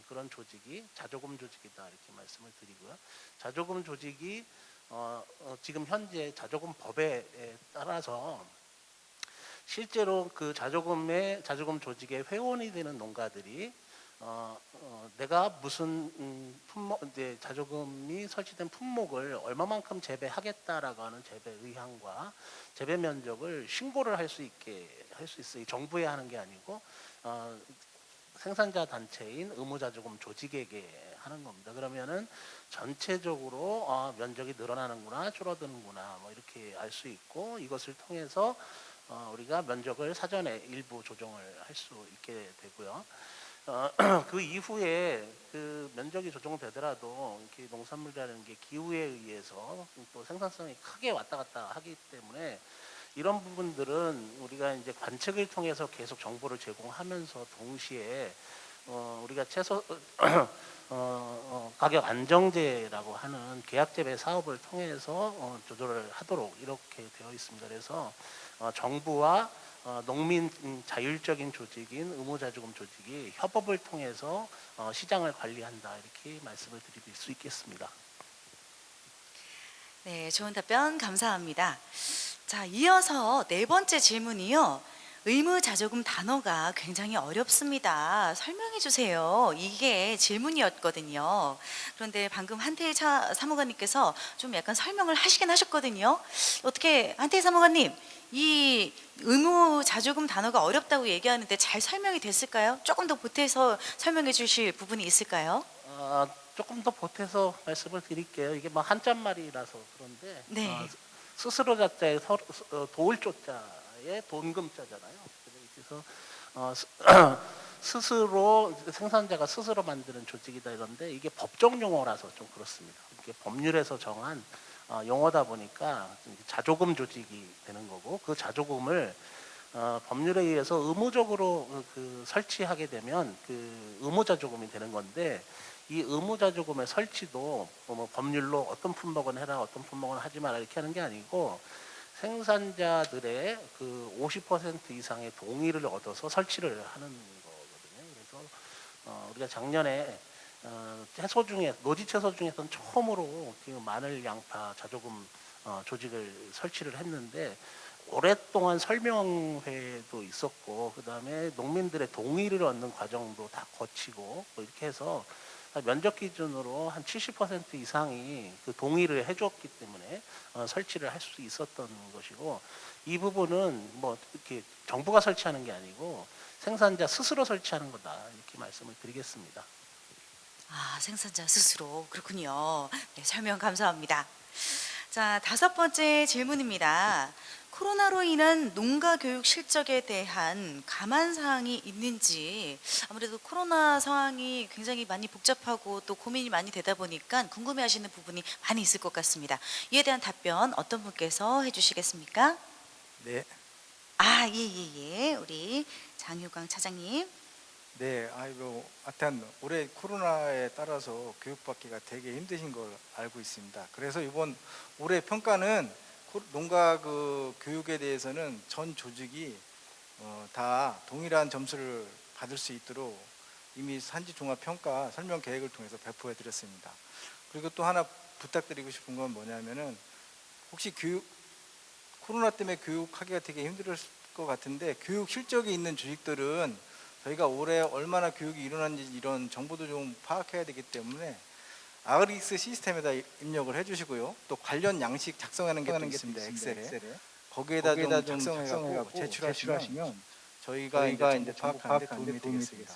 그런 조직이 자조금 조직이다 이렇게 말씀을 드리고요. 자조금 조직이 지금 현재 자조금 법에 따라서 실제로 그 자조금 조직의 회원이 되는 농가들이 내가 무슨 자조금이 설치된 품목을 얼마만큼 재배하겠다라고 하는 재배 의향과 재배 면적을 신고를 할 수 있어요. 정부에 하는 게 아니고 생산자 단체인 의무자조금 조직에게 하는 겁니다. 그러면은 전체적으로 면적이 늘어나는구나 줄어드는구나 뭐 이렇게 알 수 있고 이것을 통해서 우리가 면적을 사전에 일부 조정을 할 수 있게 되고요. 그 이후에 그 면적이 조정되더라도 이렇게 농산물이라는 게 기후에 의해서 또 생산성이 크게 왔다 갔다 하기 때문에 이런 부분들은 우리가 이제 관측을 통해서 계속 정보를 제공하면서 동시에 우리가 최소 가격 안정제라고 하는 계약 재배 사업을 통해서 조절을 하도록 이렇게 되어 있습니다. 그래서 정부와 농민 자율적인 조직인 의무자조금 조직이 협업을 통해서 시장을 관리한다 이렇게 말씀을 드릴 수 있겠습니다. 네, 좋은 답변 감사합니다. 자, 이어서 네 번째 질문이요. 의무자조금 단어가 굉장히 어렵습니다. 설명해 주세요. 이게 질문이었거든요. 그런데 방금 한태희 사무관님께서 좀 약간 설명을 하시긴 하셨거든요. 어떻게 한태희 사무관님, 이 의무자조금 단어가 어렵다고 얘기하는데 잘 설명이 됐을까요? 조금 더 보태서 설명해 주실 부분이 있을까요? 조금 더 보태서 말씀을 드릴게요. 이게 뭐 한자말이라서 그런데 네. 스스로 자자에 도울 조자에 돈금자잖아요. 그래서 스스로 생산자가 스스로 만드는 조직이다 이런데 이게 법적 용어라서 좀 그렇습니다. 이게 법률에서 정한 용어다 보니까 자조금 조직이 되는 거고, 그 자조금을 법률에 의해서 의무적으로 설치하게 되면 그 의무자조금이 되는 건데, 이 의무자조금의 설치도 뭐 법률로 어떤 품목은 해라, 어떤 품목은 하지 마라 이렇게 하는 게 아니고, 생산자들의 그 50% 이상의 동의를 얻어서 설치를 하는 거거든요. 그래서 우리가 작년에 채소 중에, 노지 채소 중에서는 처음으로 지금 마늘, 양파 자조금 조직을 설치를 했는데, 오랫동안 설명회도 있었고, 그 다음에 농민들의 동의를 얻는 과정도 다 거치고, 뭐 이렇게 해서 면적 기준으로 한 70% 이상이 그 동의를 해줬기 때문에 설치를 할 수 있었던 것이고, 이 부분은 뭐 이렇게 정부가 설치하는 게 아니고 생산자 스스로 설치하는 거다, 이렇게 말씀을 드리겠습니다. 아, 생산자 스스로 그렇군요. 네, 설명 감사합니다. 자, 5번째 질문입니다. 코로나로 인한 농가 교육 실적에 대한 감안 사항이 있는지, 아무래도 코로나 상황이 굉장히 많이 복잡하고 또 고민이 많이 되다 보니까 궁금해하시는 부분이 많이 있을 것 같습니다. 이에 대한 답변 어떤 분께서 해주시겠습니까? 네. 아, 예. 우리 장효광 차장님. 네, 아이고, 하여튼 올해 코로나에 따라서 교육받기가 되게 힘드신 걸 알고 있습니다. 그래서 이번 올해 평가는 농가 그 교육에 대해서는 전 조직이 다 동일한 점수를 받을 수 있도록 이미 산지 종합 평가 설명 계획을 통해서 배포해 드렸습니다. 그리고 또 하나 부탁드리고 싶은 건 뭐냐면은, 혹시 코로나 때문에 교육하기가 되게 힘들 것 같은데, 교육 실적이 있는 조직들은 저희가 올해 얼마나 교육이 일어났는지 이런 정보도 좀 파악해야 되기 때문에 아그릭스 시스템에다 입력을 해주시고요. 또 관련 양식 작성하는 게 또 있습니다. 엑셀에. 거기에다 좀 작성해갖고 제출하시면 저희가 이제 정보 파악하는 데 도움이 되겠습니다.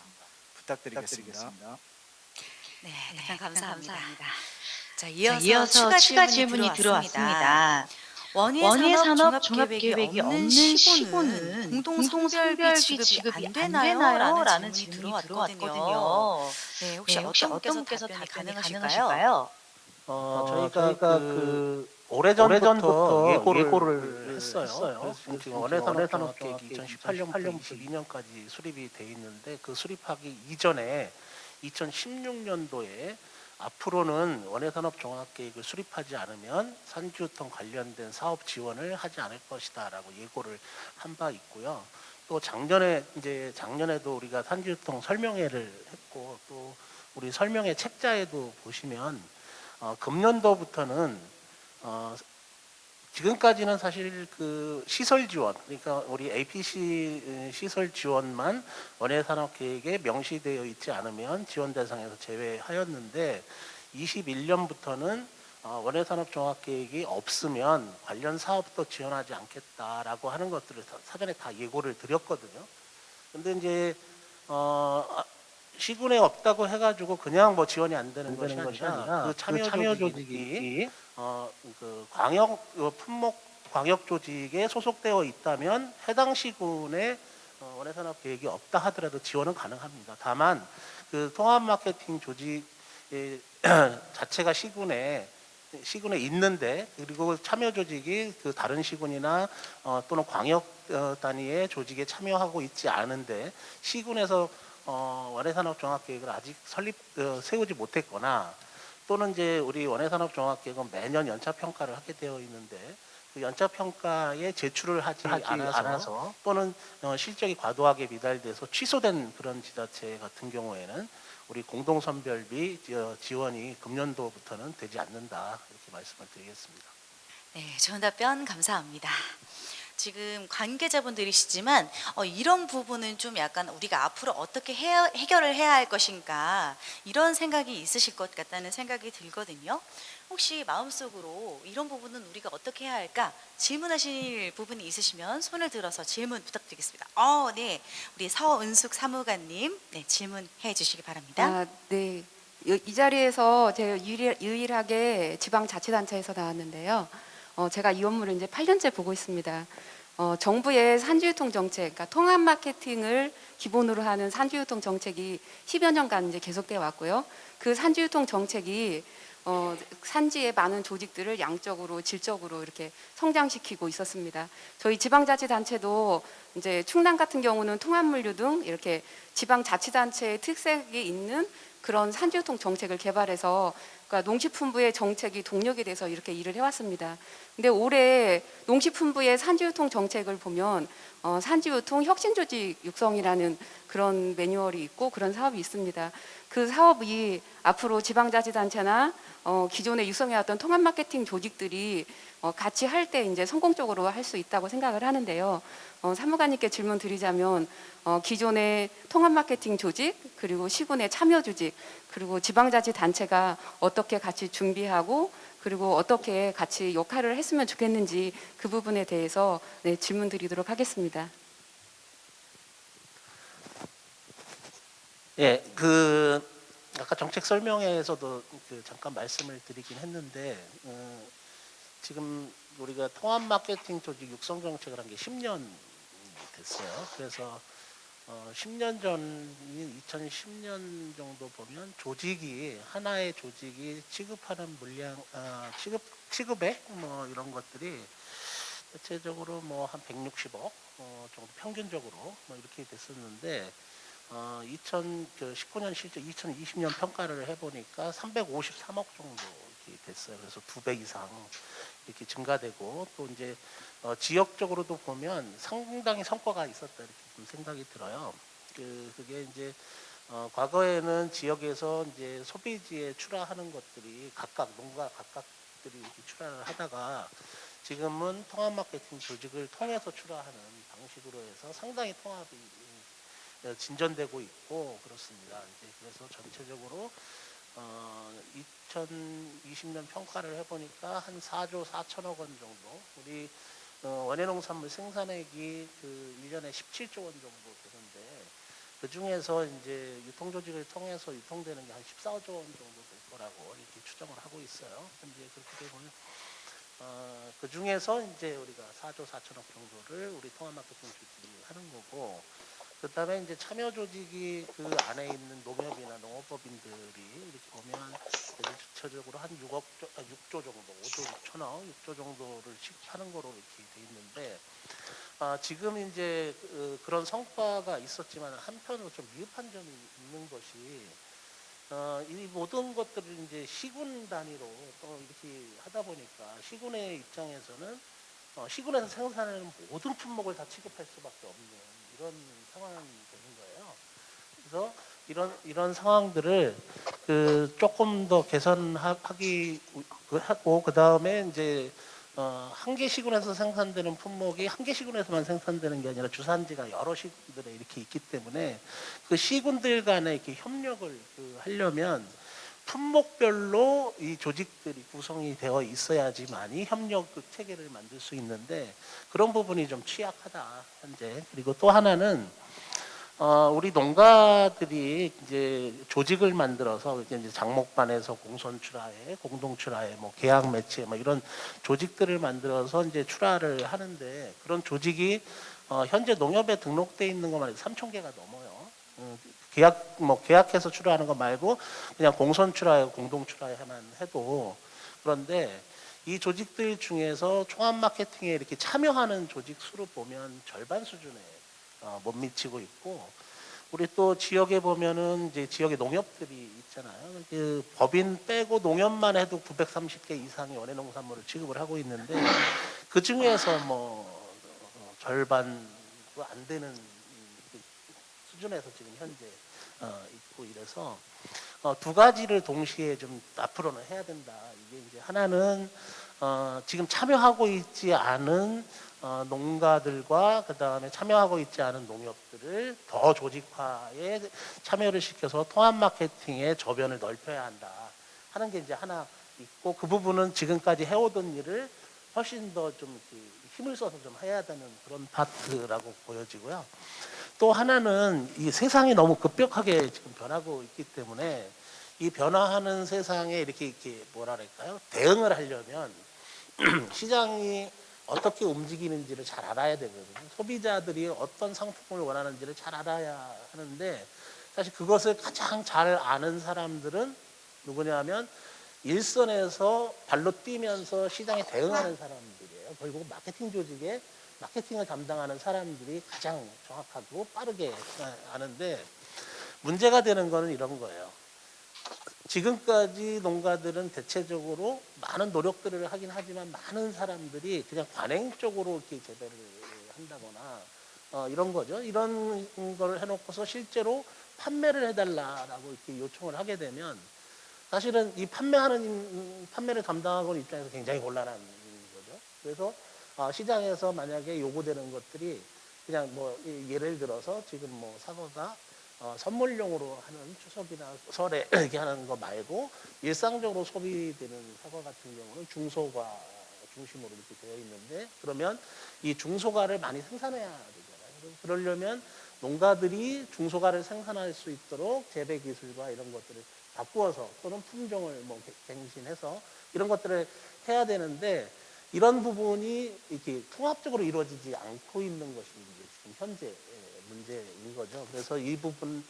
부탁드리겠습니다. 네, 답변 감사합니다. 자, 이어서 이어서 추가 질문이 들어왔습니다. 원예 산업 종합 계획이 없는 시군은 공동 성별비 지급이 안 되나요? 라는 질문이 들어왔거든요. 네, 혹시 어떤 분께서 답변이 가능하실까요? 저희가 그 오래전부터 예고를 했어요. 그래서 지금 원예산업계획이 2018년부터 22년까지 수립이 돼 있는데, 그 수립하기 이전에 2016년도에 앞으로는 원예산업종합계획을 수립하지 않으면 산지유통 관련된 사업 지원을 하지 않을 것이다라고 예고를 한 바 있고요. 또 작년에도 우리가 산지유통 설명회를 했고, 또 우리 설명회 책자에도 보시면 금년도부터는 지금까지는 사실 그 시설 지원, 그러니까 우리 APC 시설 지원만 원예산업계획에 명시되어 있지 않으면 지원 대상에서 제외하였는데, 21년부터는 원예산업종합계획이 없으면 관련 사업도 지원하지 않겠다라고 하는 것들을 사전에 다 예고를 드렸거든요. 근데 이제 시군에 없다고 해가지고 그냥 뭐 지원이 안 되는 것이 아니라 그 참여 조직이 그 광역 조직에 소속되어 있다면 해당 시군에 원예산업 계획이 없다 하더라도 지원은 가능합니다. 다만 그 통합 마케팅 조직 자체가 시군에 있는데, 그리고 참여 조직이 그 다른 시군이나 또는 광역 단위의 조직에 참여하고 있지 않은데, 시군에서 원예산업 종합계획을 아직 세우지 못했거나, 또는 이제 우리 원예산업 종합계획은 매년 연차 평가를 하게 되어 있는데, 그 연차 평가에 제출을 하지 않아서 또는 실적이 과도하게 미달돼서 취소된 그런 지자체 같은 경우에는 우리 공동선별비 지원이 금년도부터는 되지 않는다, 이렇게 말씀을 드리겠습니다. 네, 좋은 답변 감사합니다. 지금 관계자분들이시지만 이런 부분은 좀 약간 우리가 앞으로 어떻게 해결을 해야 할 것인가, 이런 생각이 있으실 것 같다는 생각이 들거든요. 혹시 마음속으로 이런 부분은 우리가 어떻게 해야 할까 질문하실 부분이 있으시면 손을 들어서 질문 부탁드리겠습니다. 네, 우리 서은숙 사무관님, 네, 질문해 주시기 바랍니다. 네. 이 자리에서 제가 유일하게 지방자치단체에서 나왔는데요. 제가 이 업무를 이제 8년째 보고 있습니다. 정부의 산지유통 정책, 그러니까 통합 마케팅을 기본으로 하는 산지유통 정책이 10여 년간 이제 계속되어 왔고요. 그 산지유통 정책이 산지의 많은 조직들을 양적으로 질적으로 이렇게 성장시키고 있었습니다. 저희 지방자치단체도 이제 충남 같은 경우는 통합물류 등 이렇게 지방자치단체의 특색이 있는 그런 산지유통 정책을 개발해서 그러니까 농식품부의 정책이 동력이 돼서 이렇게 일을 해왔습니다. 근데 올해 농식품부의 산지유통 정책을 보면 산지유통 혁신조직 육성이라는 그런 매뉴얼이 있고 그런 사업이 있습니다. 그 사업이 앞으로 지방자치단체나 기존에 육성해왔던 통합마케팅 조직들이 같이 할 때 이제 성공적으로 할 수 있다고 생각을 하는데요. 사무관님께 질문 드리자면 기존의 통합마케팅 조직 그리고 시군의 참여 조직 그리고 지방자치단체가 어떻게 같이 준비하고 그리고 어떻게 같이 역할을 했으면 좋겠는지 그 부분에 대해서 네, 질문 드리도록 하겠습니다. 예, 아까 정책 설명회에서도 잠깐 말씀을 드리긴 했는데 지금 우리가 통합 마케팅 조직 육성 정책을 한 게 10년 됐어요. 그래서 10년 전인 2010년 정도 보면 하나의 조직이 취급하는 물량, 취급액 뭐 이런 것들이 대체적으로 뭐 한 160억 정도 평균적으로 뭐 이렇게 됐었는데 2019년 실제 2020년 평가를 해보니까 353억 정도 이렇게 됐어요. 그래서 2배 이상 이렇게 증가되고 또 이제 지역적으로도 보면 상당히 성과가 있었다 이렇게 좀 생각이 들어요. 그게 이제 과거에는 지역에서 이제 소비지에 출하하는 것들이 각각 농가 각각들이 이렇게 출하를 하다가 지금은 통합 마케팅 조직을 통해서 출하하는 방식으로 해서 상당히 통합이 진전되고 있고 그렇습니다. 이제 그래서 전체적으로 2020년 평가를 해보니까 한 4조 4천억 원 정도 우리 원예농산물 생산액이 1년에 17조 원 정도 되는데 그 중에서 이제 유통조직을 통해서 유통되는 게 한 14조 원 정도 될 거라고 이렇게 추정을 하고 있어요. 현재 그렇게 되면 그 중에서 이제 우리가 4조 4천억 정도를 우리 통합 마케팅 조직이 하는 거고 그 다음에 이제 참여 조직이 그 안에 있는 농협이나 농업법인들이 이렇게 보면 전체적으로 한 6조 정도, 5조 6천억, 6조 정도를 취급하는 거로 이렇게 돼 있는데 지금 이제 그런 성과가 있었지만 한편으로 좀 미흡한 점이 있는 것이 이 모든 것들을 이제 시군 단위로 또 이렇게 하다 보니까 시군의 입장에서는 시군에서 생산하는 모든 품목을 다 취급할 수밖에 없는 이런 상황이 되는 거예요. 그래서 이런 상황들을 조금 더 개선하기 하고 그 다음에 이제 한 개 시군에서 생산되는 품목이 한 개 시군에서만 생산되는 게 아니라 주산지가 여러 시군들에 이렇게 있기 때문에 그 시군들 간에 이렇게 협력을 하려면 품목별로 이 조직들이 구성이 되어 있어야지만이 협력 체계를 만들 수 있는데 그런 부분이 좀 취약하다 현재. 그리고 또 하나는 우리 농가들이 이제 조직을 만들어서 이제 장목반에서 공선 출하에, 공동 출하에, 뭐 계약 매체, 뭐 이런 조직들을 만들어서 이제 출하를 하는데 그런 조직이 현재 농협에 등록돼 있는 것만 해도 3,000개가 넘어요. 계약해서 출하하는 거 말고 그냥 공선 출하에, 공동 출하에만 해도 그런데 이 조직들 중에서 총합 마케팅에 이렇게 참여하는 조직 수로 보면 절반 수준에 못 미치고 있고 우리 또 지역에 보면은 이제 지역에 농협들이 있잖아요. 그 법인 빼고 농협만 해도 930개 이상의 원예농산물을 취급을 하고 있는데 그 중에서 뭐 절반도 안 되는 수준에서 지금 현재 있고 이래서 두 가지를 동시에 좀 앞으로는 해야 된다. 이게 이제 하나는 지금 참여하고 있지 않은 농가들과 그 다음에 참여하고 있지 않은 농협들을 더 조직화에 참여를 시켜서 통합 마케팅의 저변을 넓혀야 한다 하는 게 이제 하나 있고 그 부분은 지금까지 해오던 일을 훨씬 더 좀 힘을 써서 좀 해야 되는 그런 파트라고 보여지고요. 또 하나는 이 세상이 너무 급격하게 지금 변하고 있기 때문에 이 변화하는 세상에 이렇게 뭐랄까요? 대응을 하려면 시장이 어떻게 움직이는지를 잘 알아야 되거든요. 소비자들이 어떤 상품을 원하는지를 잘 알아야 하는데 사실 그것을 가장 잘 아는 사람들은 누구냐면 일선에서 발로 뛰면서 시장에 대응하는 사람들이에요. 결국 마케팅 조직에 마케팅을 담당하는 사람들이 가장 정확하고 빠르게 아는데, 문제가 되는 거는 이런 거예요. 지금까지 농가들은 대체적으로 많은 노력들을 하긴 하지만 많은 사람들이 그냥 관행적으로 이렇게 재배를 한다거나 이런 거죠. 이런 걸 해놓고서 실제로 판매를 해달라라고 이렇게 요청을 하게 되면 사실은 이 판매를 담당하고 있는 입장에서 굉장히 곤란한 거죠. 그래서 시장에서 만약에 요구되는 것들이 그냥 뭐 예를 들어서 지금 뭐 사과가 선물용으로 하는 추석이나 설에 이렇게 하는 거 말고 일상적으로 소비되는 사과 같은 경우는 중소가 중심으로 이렇게 되어 있는데, 그러면 이 중소가를 많이 생산해야 되잖아요. 그러려면 농가들이 중소가를 생산할 수 있도록 재배 기술과 이런 것들을 바꾸어서 또는 품종을 뭐 갱신해서 이런 것들을 해야 되는데, 이런 부분이 이렇게 통합적으로 이루어지지 않고 있는 것이 이제 지금 현재 문제인 거죠. 그래서 이 부분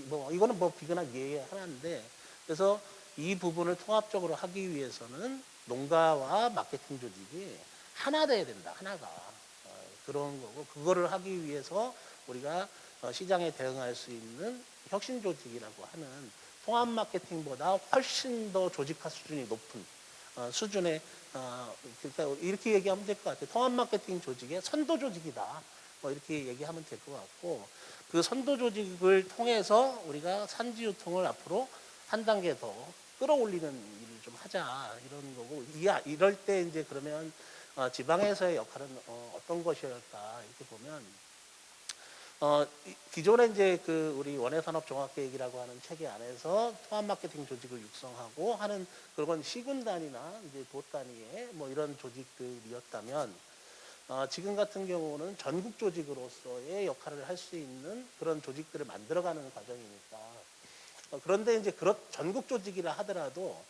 뭐 이거는 뭐 비근한 예의 하나인데, 그래서 이 부분을 통합적으로 하기 위해서는 농가와 마케팅 조직이 하나 돼야 된다. 하나가 그런 거고, 그거를 하기 위해서 우리가 시장에 대응할 수 있는 혁신 조직이라고 하는 통합 마케팅보다 훨씬 더 조직화 수준이 높은 수준의 그러니까 이렇게 얘기하면 될 것 같아요. 통합 마케팅 조직의 선도 조직이다. 뭐 이렇게 얘기하면 될 것 같고, 그 선도 조직을 통해서 우리가 산지 유통을 앞으로 한 단계 더 끌어올리는 일을 좀 하자 이런 거고, 이럴 때 이제 그러면 지방에서의 역할은 어떤 것이었을까 이렇게 보면 기존에 이제 그 우리 원해산업종합계획이라고 하는 체계 안에서 통합 마케팅 조직을 육성하고 하는 그런 시군 단위나 이제 도 단위의 뭐 이런 조직들이었다면, 지금 같은 경우는 전국 조직으로서의 역할을 할 수 있는 그런 조직들을 만들어가는 과정이니까. 그런데 이제 전국 조직이라 하더라도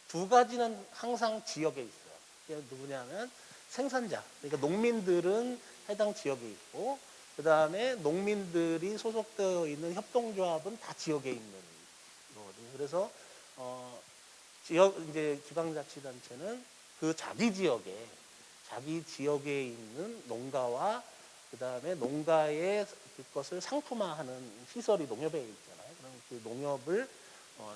두 가지는 항상 지역에 있어요. 누구냐면 생산자, 그러니까 농민들은 해당 지역에 있고, 그 다음에 농민들이 소속되어 있는 협동조합은 다 지역에 있는 거거든요. 그래서 이제 지방자치단체는 그 자기 지역에 있는 농가와 그 다음에 농가의 그것을 상품화하는 시설이 농협에 있잖아요. 그럼 그 농협을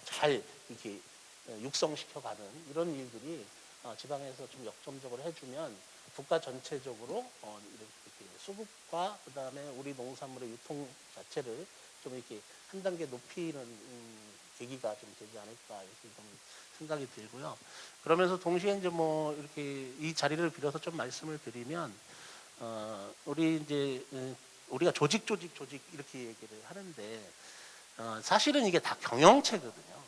잘 이렇게 육성시켜가는 이런 일들이 지방에서 좀 역점적으로 해주면 국가 전체적으로 이렇게 수급과 그 다음에 우리 농산물의 유통 자체를 좀 이렇게 한 단계 높이는 계기가 좀 되지 않을까 이렇게 좀 생각이 들고요. 그러면서 동시에 이제 뭐 이렇게 이 자리를 빌어서 좀 말씀을 드리면, 우리가 조직 이렇게 얘기를 하는데 사실은 이게 다 경영체거든요.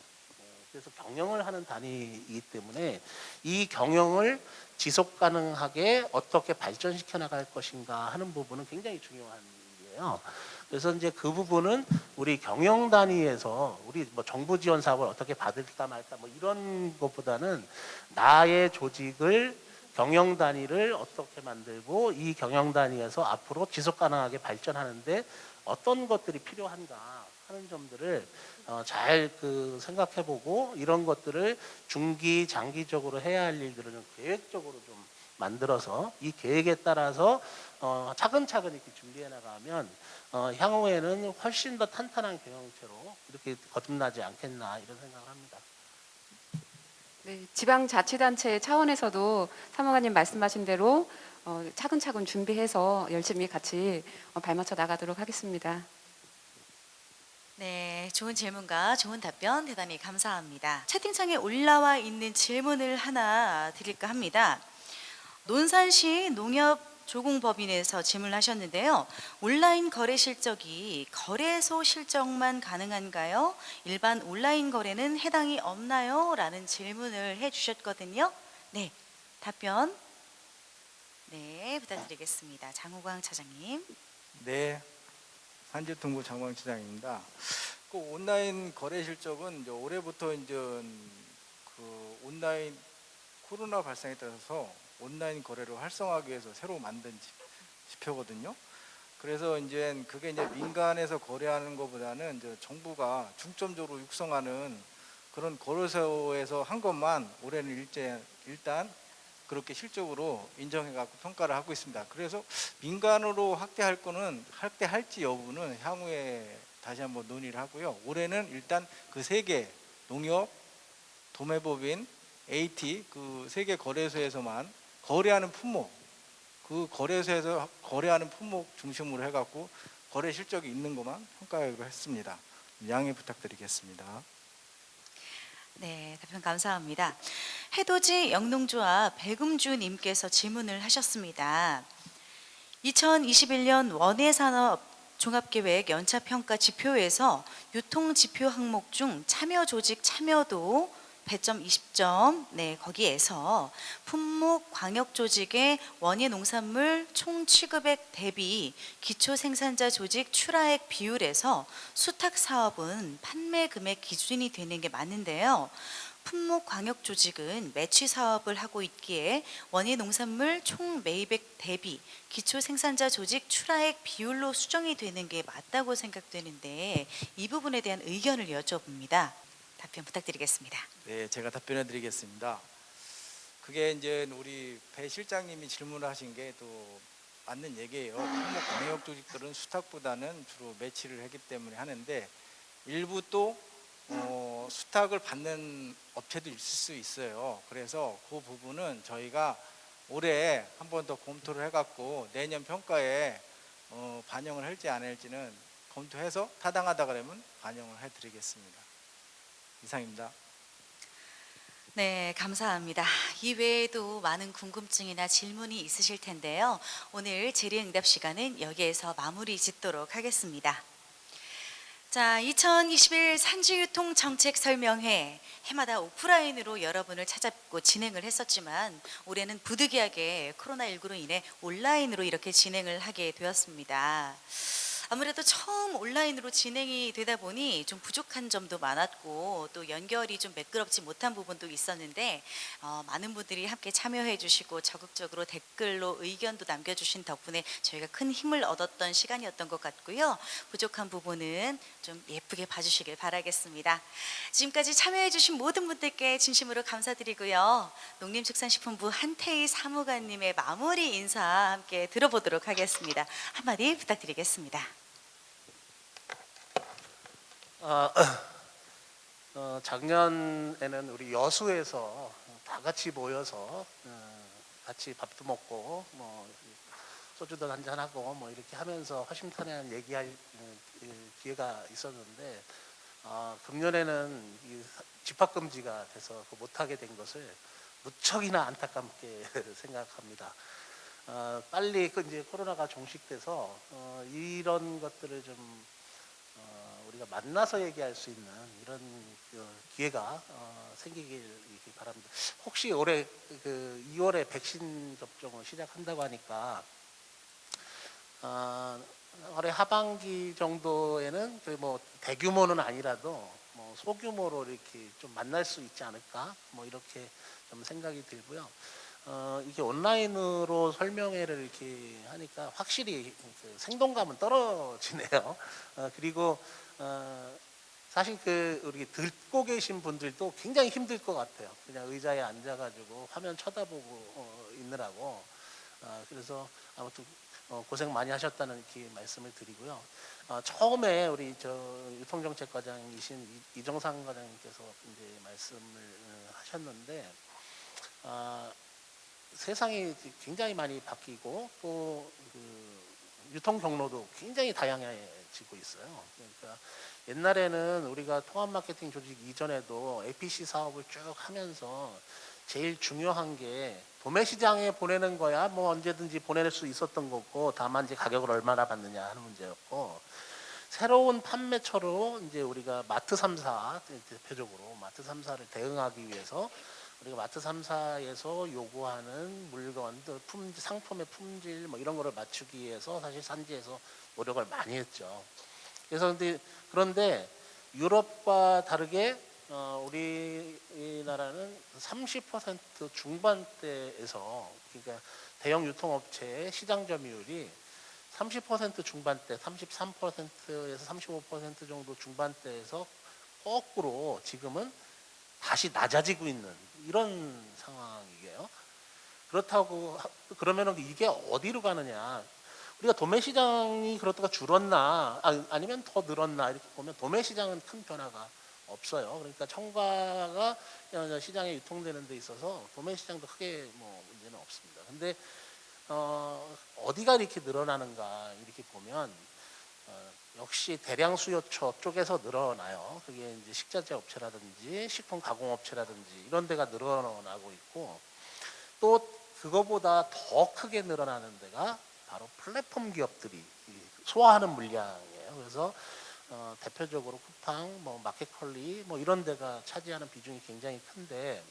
그래서 경영을 하는 단위이기 때문에 이 경영을 지속 가능하게 어떻게 발전시켜 나갈 것인가 하는 부분은 굉장히 중요한 일이에요. 그래서 이제 그 부분은 우리 경영 단위에서 우리 뭐 정부 지원 사업을 어떻게 받을까 말까 뭐 이런 것보다는 나의 조직을 경영 단위를 어떻게 만들고 이 경영 단위에서 앞으로 지속 가능하게 발전하는데 어떤 것들이 필요한가 하는 점들을 잘 생각해보고, 이런 것들을 중기 장기적으로 해야 할 일들을 좀 계획적으로 좀 만들어서 이 계획에 따라서 차근차근 이렇게 준비해 나가면 향후에는 훨씬 더 탄탄한 경영체로 이렇게 거듭나지 않겠나 이런 생각을 합니다. 네, 지방자치단체 차원에서도 사무관님 말씀하신 대로 차근차근 준비해서 열심히 같이 발맞춰 나가도록 하겠습니다. 네, 좋은 질문과 좋은 답변 대단히 감사합니다. 채팅창에 올라와 있는 질문을 하나 드릴까 합니다. 논산시 농협조공법인에서 질문을 하셨는데요. 온라인 거래 실적이 거래소 실적만 가능한가요? 일반 온라인 거래는 해당이 없나요? 라는 질문을 해주셨거든요. 네, 답변 부탁드리겠습니다. 장호광 차장님. 네, 산지유통부 장광 차장입니다. 그 온라인 거래 실적은 이제 올해부터 이제 그 온라인 코로나 발생에 따라서 온라인 거래를 활성화하기 위해서 새로 만든 지표거든요. 그래서 이제 그게 이제 민간에서 거래하는 것보다는 이제 정부가 중점적으로 육성하는 그런 거래소에서 한 것만 올해는 일단 그렇게 실적으로 인정해 갖고 평가를 하고 있습니다. 그래서 민간으로 확대할지 여부는 향후에 다시 한번 논의를 하고요. 올해는 일단 그 세 개 농협, 도매법인, AT 그 세 개 거래소에서만 거래하는 품목, 그 거래소에서 거래하는 품목 중심으로 해갖고 거래 실적이 있는 것만 평가하기로 했습니다. 양해 부탁드리겠습니다. 네, 답변 감사합니다. 해돋이 영농조합 백음주님께서 질문을 하셨습니다. 2021년 원예산업 종합계획 연차평가 지표에서 유통지표 항목 중 참여조직 참여도 배점 20점, 네, 거기에서 품목 광역조직의 원예농산물 총 취급액 대비 기초생산자 조직 출하액 비율에서 수탁사업은 판매 금액 기준이 되는 게 맞는데요. 품목 광역 조직은 매취 사업을 하고 있기에 원예 농산물 총 매입액 대비 기초 생산자 조직 출하액 비율로 수정이 되는 게 맞다고 생각되는데 이 부분에 대한 의견을 여쭤봅니다. 답변 부탁드리겠습니다. 네, 제가 답변해 드리겠습니다. 그게 이제 우리 배 실장님이 질문을 하신 게 또 맞는 얘기예요. 품목 광역 조직들은 수탁보다는 주로 매치를 하기 때문에 하는데 일부 또 수탁을 받는 업체도 있을 수 있어요. 그래서 그 부분은 저희가 올해 한 번 더 검토를 해갖고 내년 평가에 반영을 할지 안 할지는 검토해서 타당하다 그러면 반영을 해드리겠습니다. 이상입니다. 네, 감사합니다. 이 외에도 많은 궁금증이나 질문이 있으실 텐데요. 오늘 질의응답 시간은 여기에서 마무리 짓도록 하겠습니다. 자, 2021 산지유통 정책 설명회 해마다 오프라인으로 여러분을 찾아뵙고 진행을 했었지만 올해는 부득이하게 코로나19로 인해 온라인으로 이렇게 진행을 하게 되었습니다. 아무래도 처음 온라인으로 진행이 되다 보니 좀 부족한 점도 많았고 또 연결이 좀 매끄럽지 못한 부분도 있었는데 많은 분들이 함께 참여해 주시고 적극적으로 댓글로 의견도 남겨주신 덕분에 저희가 큰 힘을 얻었던 시간이었던 것 같고요. 부족한 부분은 좀 예쁘게 봐주시길 바라겠습니다. 지금까지 참여해 주신 모든 분들께 진심으로 감사드리고요. 농림축산식품부 한태희 사무관님의 마무리 인사 함께 들어보도록 하겠습니다. 한마디 부탁드리겠습니다. 작년에는 우리 여수에서 다 같이 모여서 같이 밥도 먹고 뭐 소주도 한잔 하고 뭐 이렇게 하면서 허심탄회한 얘기할 기회가 있었는데 금년에는 이 집합 금지가 돼서 못하게 된 것을 무척이나 안타깝게 생각합니다. 빨리 이제 코로나가 종식돼서 이런 것들을 좀 우리가 만나서 얘기할 수 있는 이런 기회가 생기길 바랍니다. 혹시 올해 2월에 백신 접종을 시작한다고 하니까 올해 하반기 정도에는 뭐 대규모는 아니라도 뭐 소규모로 이렇게 좀 만날 수 있지 않을까 뭐 이렇게 좀 생각이 들고요. 이게 온라인으로 설명회를 이렇게 하니까 확실히 생동감은 떨어지네요. 그리고 사실 우리 듣고 계신 분들도 굉장히 힘들 것 같아요. 그냥 의자에 앉아가지고 화면 쳐다보고 있느라고. 그래서 아무튼 고생 많이 하셨다는 이렇게 말씀을 드리고요. 처음에 우리 유통정책과장이신 이정상 과장님께서 이제 말씀을 하셨는데 세상이 굉장히 많이 바뀌고 또 유통 경로도 굉장히 다양해지고 있어요. 그러니까 옛날에는 우리가 통합 마케팅 조직 이전에도 APC 사업을 쭉 하면서 제일 중요한 게 도매 시장에 보내는 거야 뭐 언제든지 보낼 수 있었던 거고 다만 이제 가격을 얼마나 받느냐 하는 문제였고 새로운 판매처로 이제 우리가 마트 3사 대표적으로 마트 3사를 대응하기 위해서 우리가 마트 3사에서 요구하는 물건들, 상품의 품질 뭐 이런 거를 맞추기 위해서 사실 산지에서 노력을 많이 했죠. 그래서 그런데 유럽과 다르게 우리나라는 30% 중반대에서 그러니까 대형 유통업체의 시장 점유율이 30% 중반대, 33%에서 35% 정도 중반대에서 거꾸로 지금은 다시 낮아지고 있는 이런 상황이에요. 그러면은 이게 어디로 가느냐? 우리가 도매 시장이 그렇다가 줄었나 아니면 더 늘었나 이렇게 보면 도매 시장은 큰 변화가 없어요. 그러니까 청과가 시장에 유통되는 데 있어서 도매 시장도 크게 뭐 문제는 없습니다. 근데 어디가 이렇게 늘어나는가 이렇게 보면 역시 대량 수요처 쪽에서 늘어나요. 그게 이제 식자재 업체라든지 식품 가공 업체라든지 이런 데가 늘어나고 있고, 또 그거보다 더 크게 늘어나는 데가 바로 플랫폼 기업들이 소화하는 물량이에요. 그래서 대표적으로 쿠팡, 뭐 마켓컬리 뭐 이런 데가 차지하는 비중이 굉장히 큰데,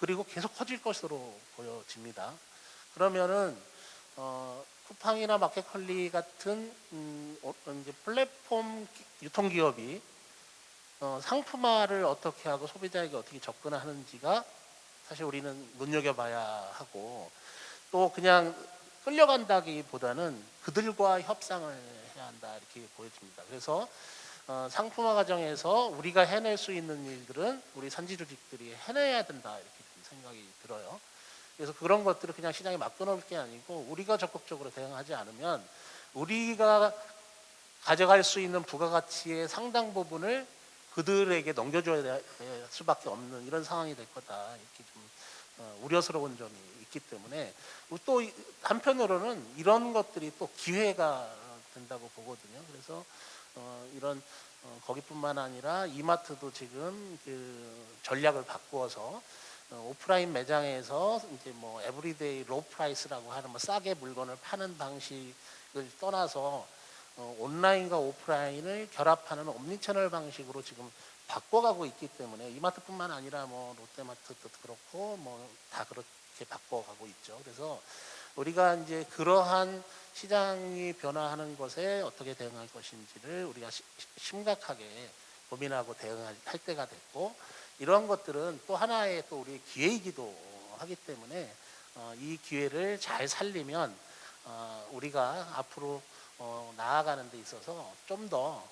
그리고 계속 커질 것으로 보여집니다. 그러면은 쿠팡이나 마켓컬리 같은 이제 플랫폼 유통기업이 상품화를 어떻게 하고 소비자에게 어떻게 접근하는지가 사실 우리는 눈여겨봐야 하고, 또 그냥 끌려간다기보다는 그들과 협상을 해야 한다 이렇게 보여집니다. 그래서 상품화 과정에서 우리가 해낼 수 있는 일들은 우리 산지 조직들이 해내야 된다 이렇게 생각이 들어요. 그래서 그런 것들을 그냥 시장에 맡겨놓을 게 아니고 우리가 적극적으로 대응하지 않으면 우리가 가져갈 수 있는 부가가치의 상당 부분을 그들에게 넘겨줘야 될 수밖에 없는 이런 상황이 될 거다 이렇게 좀 우려스러운 점이 있기 때문에, 또 한편으로는 이런 것들이 또 기회가 된다고 보거든요. 그래서 이런 거기뿐만 아니라 이마트도 지금 그 전략을 바꾸어서 오프라인 매장에서 이제 뭐 에브리데이 로우 프라이스라고 하는 뭐 싸게 물건을 파는 방식을 떠나서 온라인과 오프라인을 결합하는 옴니채널 방식으로 지금 바꿔가고 있기 때문에, 이마트뿐만 아니라 뭐 롯데마트도 그렇고 뭐 다 그렇게 바꿔가고 있죠. 그래서 우리가 이제 그러한 시장이 변화하는 것에 어떻게 대응할 것인지를 우리가 심각하게 고민하고 대응할 때가 됐고, 이런 것들은 또 하나의 또 우리의 기회이기도 하기 때문에 이 기회를 잘 살리면 우리가 앞으로 나아가는 데 있어서 좀 더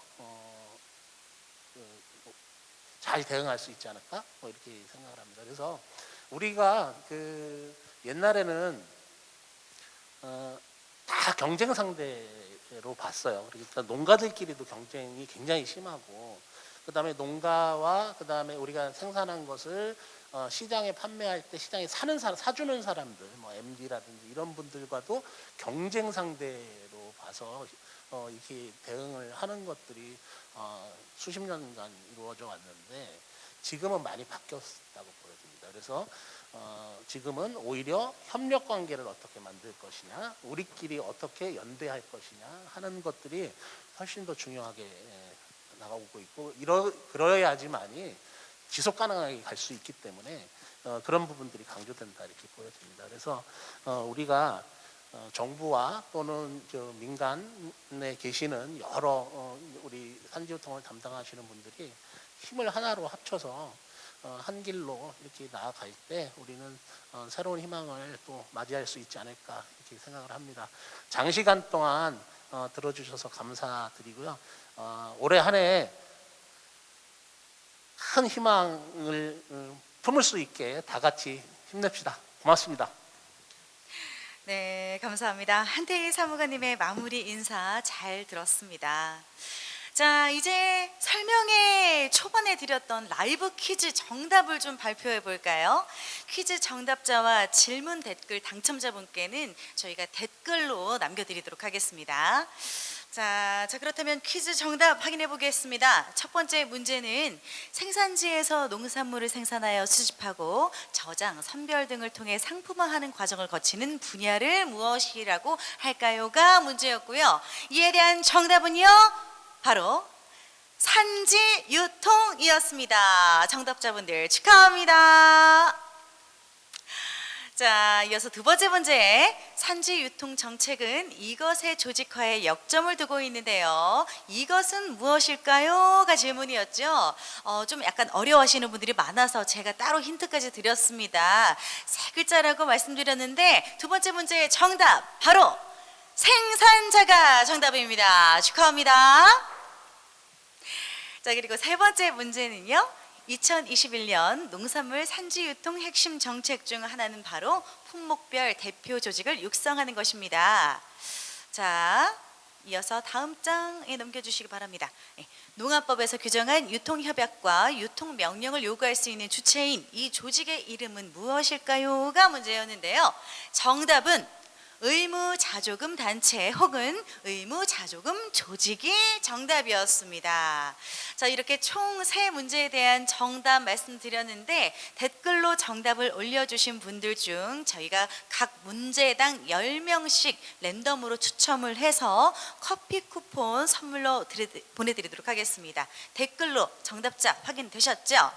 잘 대응할 수 있지 않을까? 뭐 이렇게 생각을 합니다. 그래서 우리가 그 옛날에는 다 경쟁 상대로 봤어요. 그러니까 농가들끼리도 경쟁이 굉장히 심하고, 그다음에 농가와 그다음에 우리가 생산한 것을 시장에 판매할 때 시장에 사주는 사람들, 뭐 MD라든지 이런 분들과도 경쟁 상대로 봐서 이렇게 대응을 하는 것들이 수십 년간 이루어져 왔는데, 지금은 많이 바뀌었다고 보여집니다. 그래서 지금은 오히려 협력 관계를 어떻게 만들 것이냐, 우리끼리 어떻게 연대할 것이냐 하는 것들이 훨씬 더 중요하게 나가고 있고, 그러야지만이 지속 가능하게 갈 수 있기 때문에 그런 부분들이 강조된다 이렇게 보여집니다. 그래서 우리가 정부와 또는 민간에 계시는 여러 우리 산지유통을 담당하시는 분들이 힘을 하나로 합쳐서 한 길로 이렇게 나아갈 때 우리는 새로운 희망을 또 맞이할 수 있지 않을까 이렇게 생각을 합니다. 장시간 동안 들어주셔서 감사드리고요. 올해 한 해 큰 희망을 품을 수 있게 다 같이 힘냅시다. 고맙습니다. 네, 감사합니다. 한태희 사무관님의 마무리 인사 잘 들었습니다. 자, 이제 설명회 초반에 드렸던 라이브 퀴즈 정답을 좀 발표해 볼까요? 퀴즈 정답자와 질문 댓글 당첨자분께는 저희가 댓글로 남겨드리도록 하겠습니다. 자, 그렇다면 퀴즈 정답 확인해 보겠습니다. 첫 번째 문제는 생산지에서 농산물을 생산하여 수집하고 저장, 선별 등을 통해 상품화하는 과정을 거치는 분야를 무엇이라고 할까요?가 문제였고요. 이에 대한 정답은요, 바로 산지유통이었습니다. 정답자분들 축하합니다. 자, 이어서 두 번째 문제, 산지유통 정책은 이것의 조직화에 역점을 두고 있는데요. 이것은 무엇일까요? 가 질문이었죠. 좀 약간 어려워하시는 분들이 많아서 제가 따로 힌트까지 드렸습니다. 세 글자라고 말씀드렸는데 두 번째 문제의 정답 바로 생산자가 정답입니다. 축하합니다. 자, 그리고 세 번째 문제는요, 2021년 농산물 산지 유통 핵심 정책 중 하나는 바로 품목별 대표 조직을 육성하는 것입니다. 자, 이어서 다음 장에 넘겨주시기 바랍니다. 농업법에서 규정한 유통협약과 유통명령을 요구할 수 있는 주체인 이 조직의 이름은 무엇일까요?가 문제였는데요. 정답은 의무자조금 단체 혹은 의무자조금 조직이 정답이었습니다. 자, 이렇게 총 3문제에 대한 정답 말씀드렸는데 댓글로 정답을 올려주신 분들 중 저희가 각 문제당 10명씩 랜덤으로 추첨을 해서 커피 쿠폰 선물로 보내드리도록 하겠습니다. 댓글로 정답자 확인되셨죠?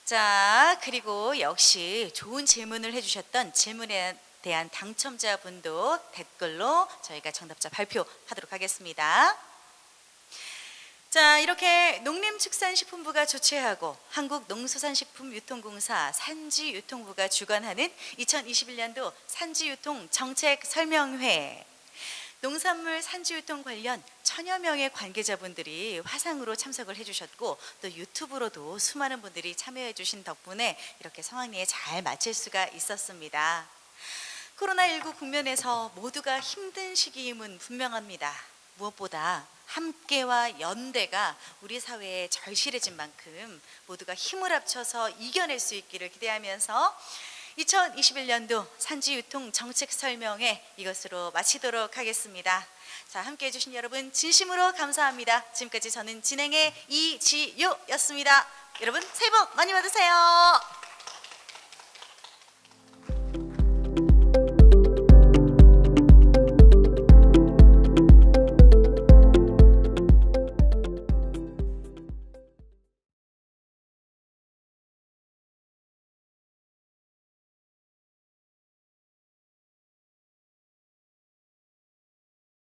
자, 그리고 역시 좋은 질문을 해주셨던 질문에 대한 당첨자분도 댓글로 저희가 정답자 발표하도록 하겠습니다. 자, 이렇게 농림축산식품부가 주최하고 한국농수산식품유통공사 산지유통부가 주관하는 2021년도 산지유통 정책 설명회, 농산물 산지유통 관련 1000여 명의 관계자분들이 화상으로 참석을 해주셨고 또 유튜브로도 수많은 분들이 참여해 주신 덕분에 이렇게 성황리에 잘 마칠 수가 있었습니다. 코로나19 국면에서 모두가 힘든 시기임은 분명합니다. 무엇보다 함께와 연대가 우리 사회에 절실해진 만큼 모두가 힘을 합쳐서 이겨낼 수 있기를 기대하면서 2021년도 산지유통 정책 설명회 이것으로 마치도록 하겠습니다. 자, 함께해 주신 여러분 진심으로 감사합니다. 지금까지 저는 진행의 이지효였습니다. 여러분 새해 복 많이 받으세요.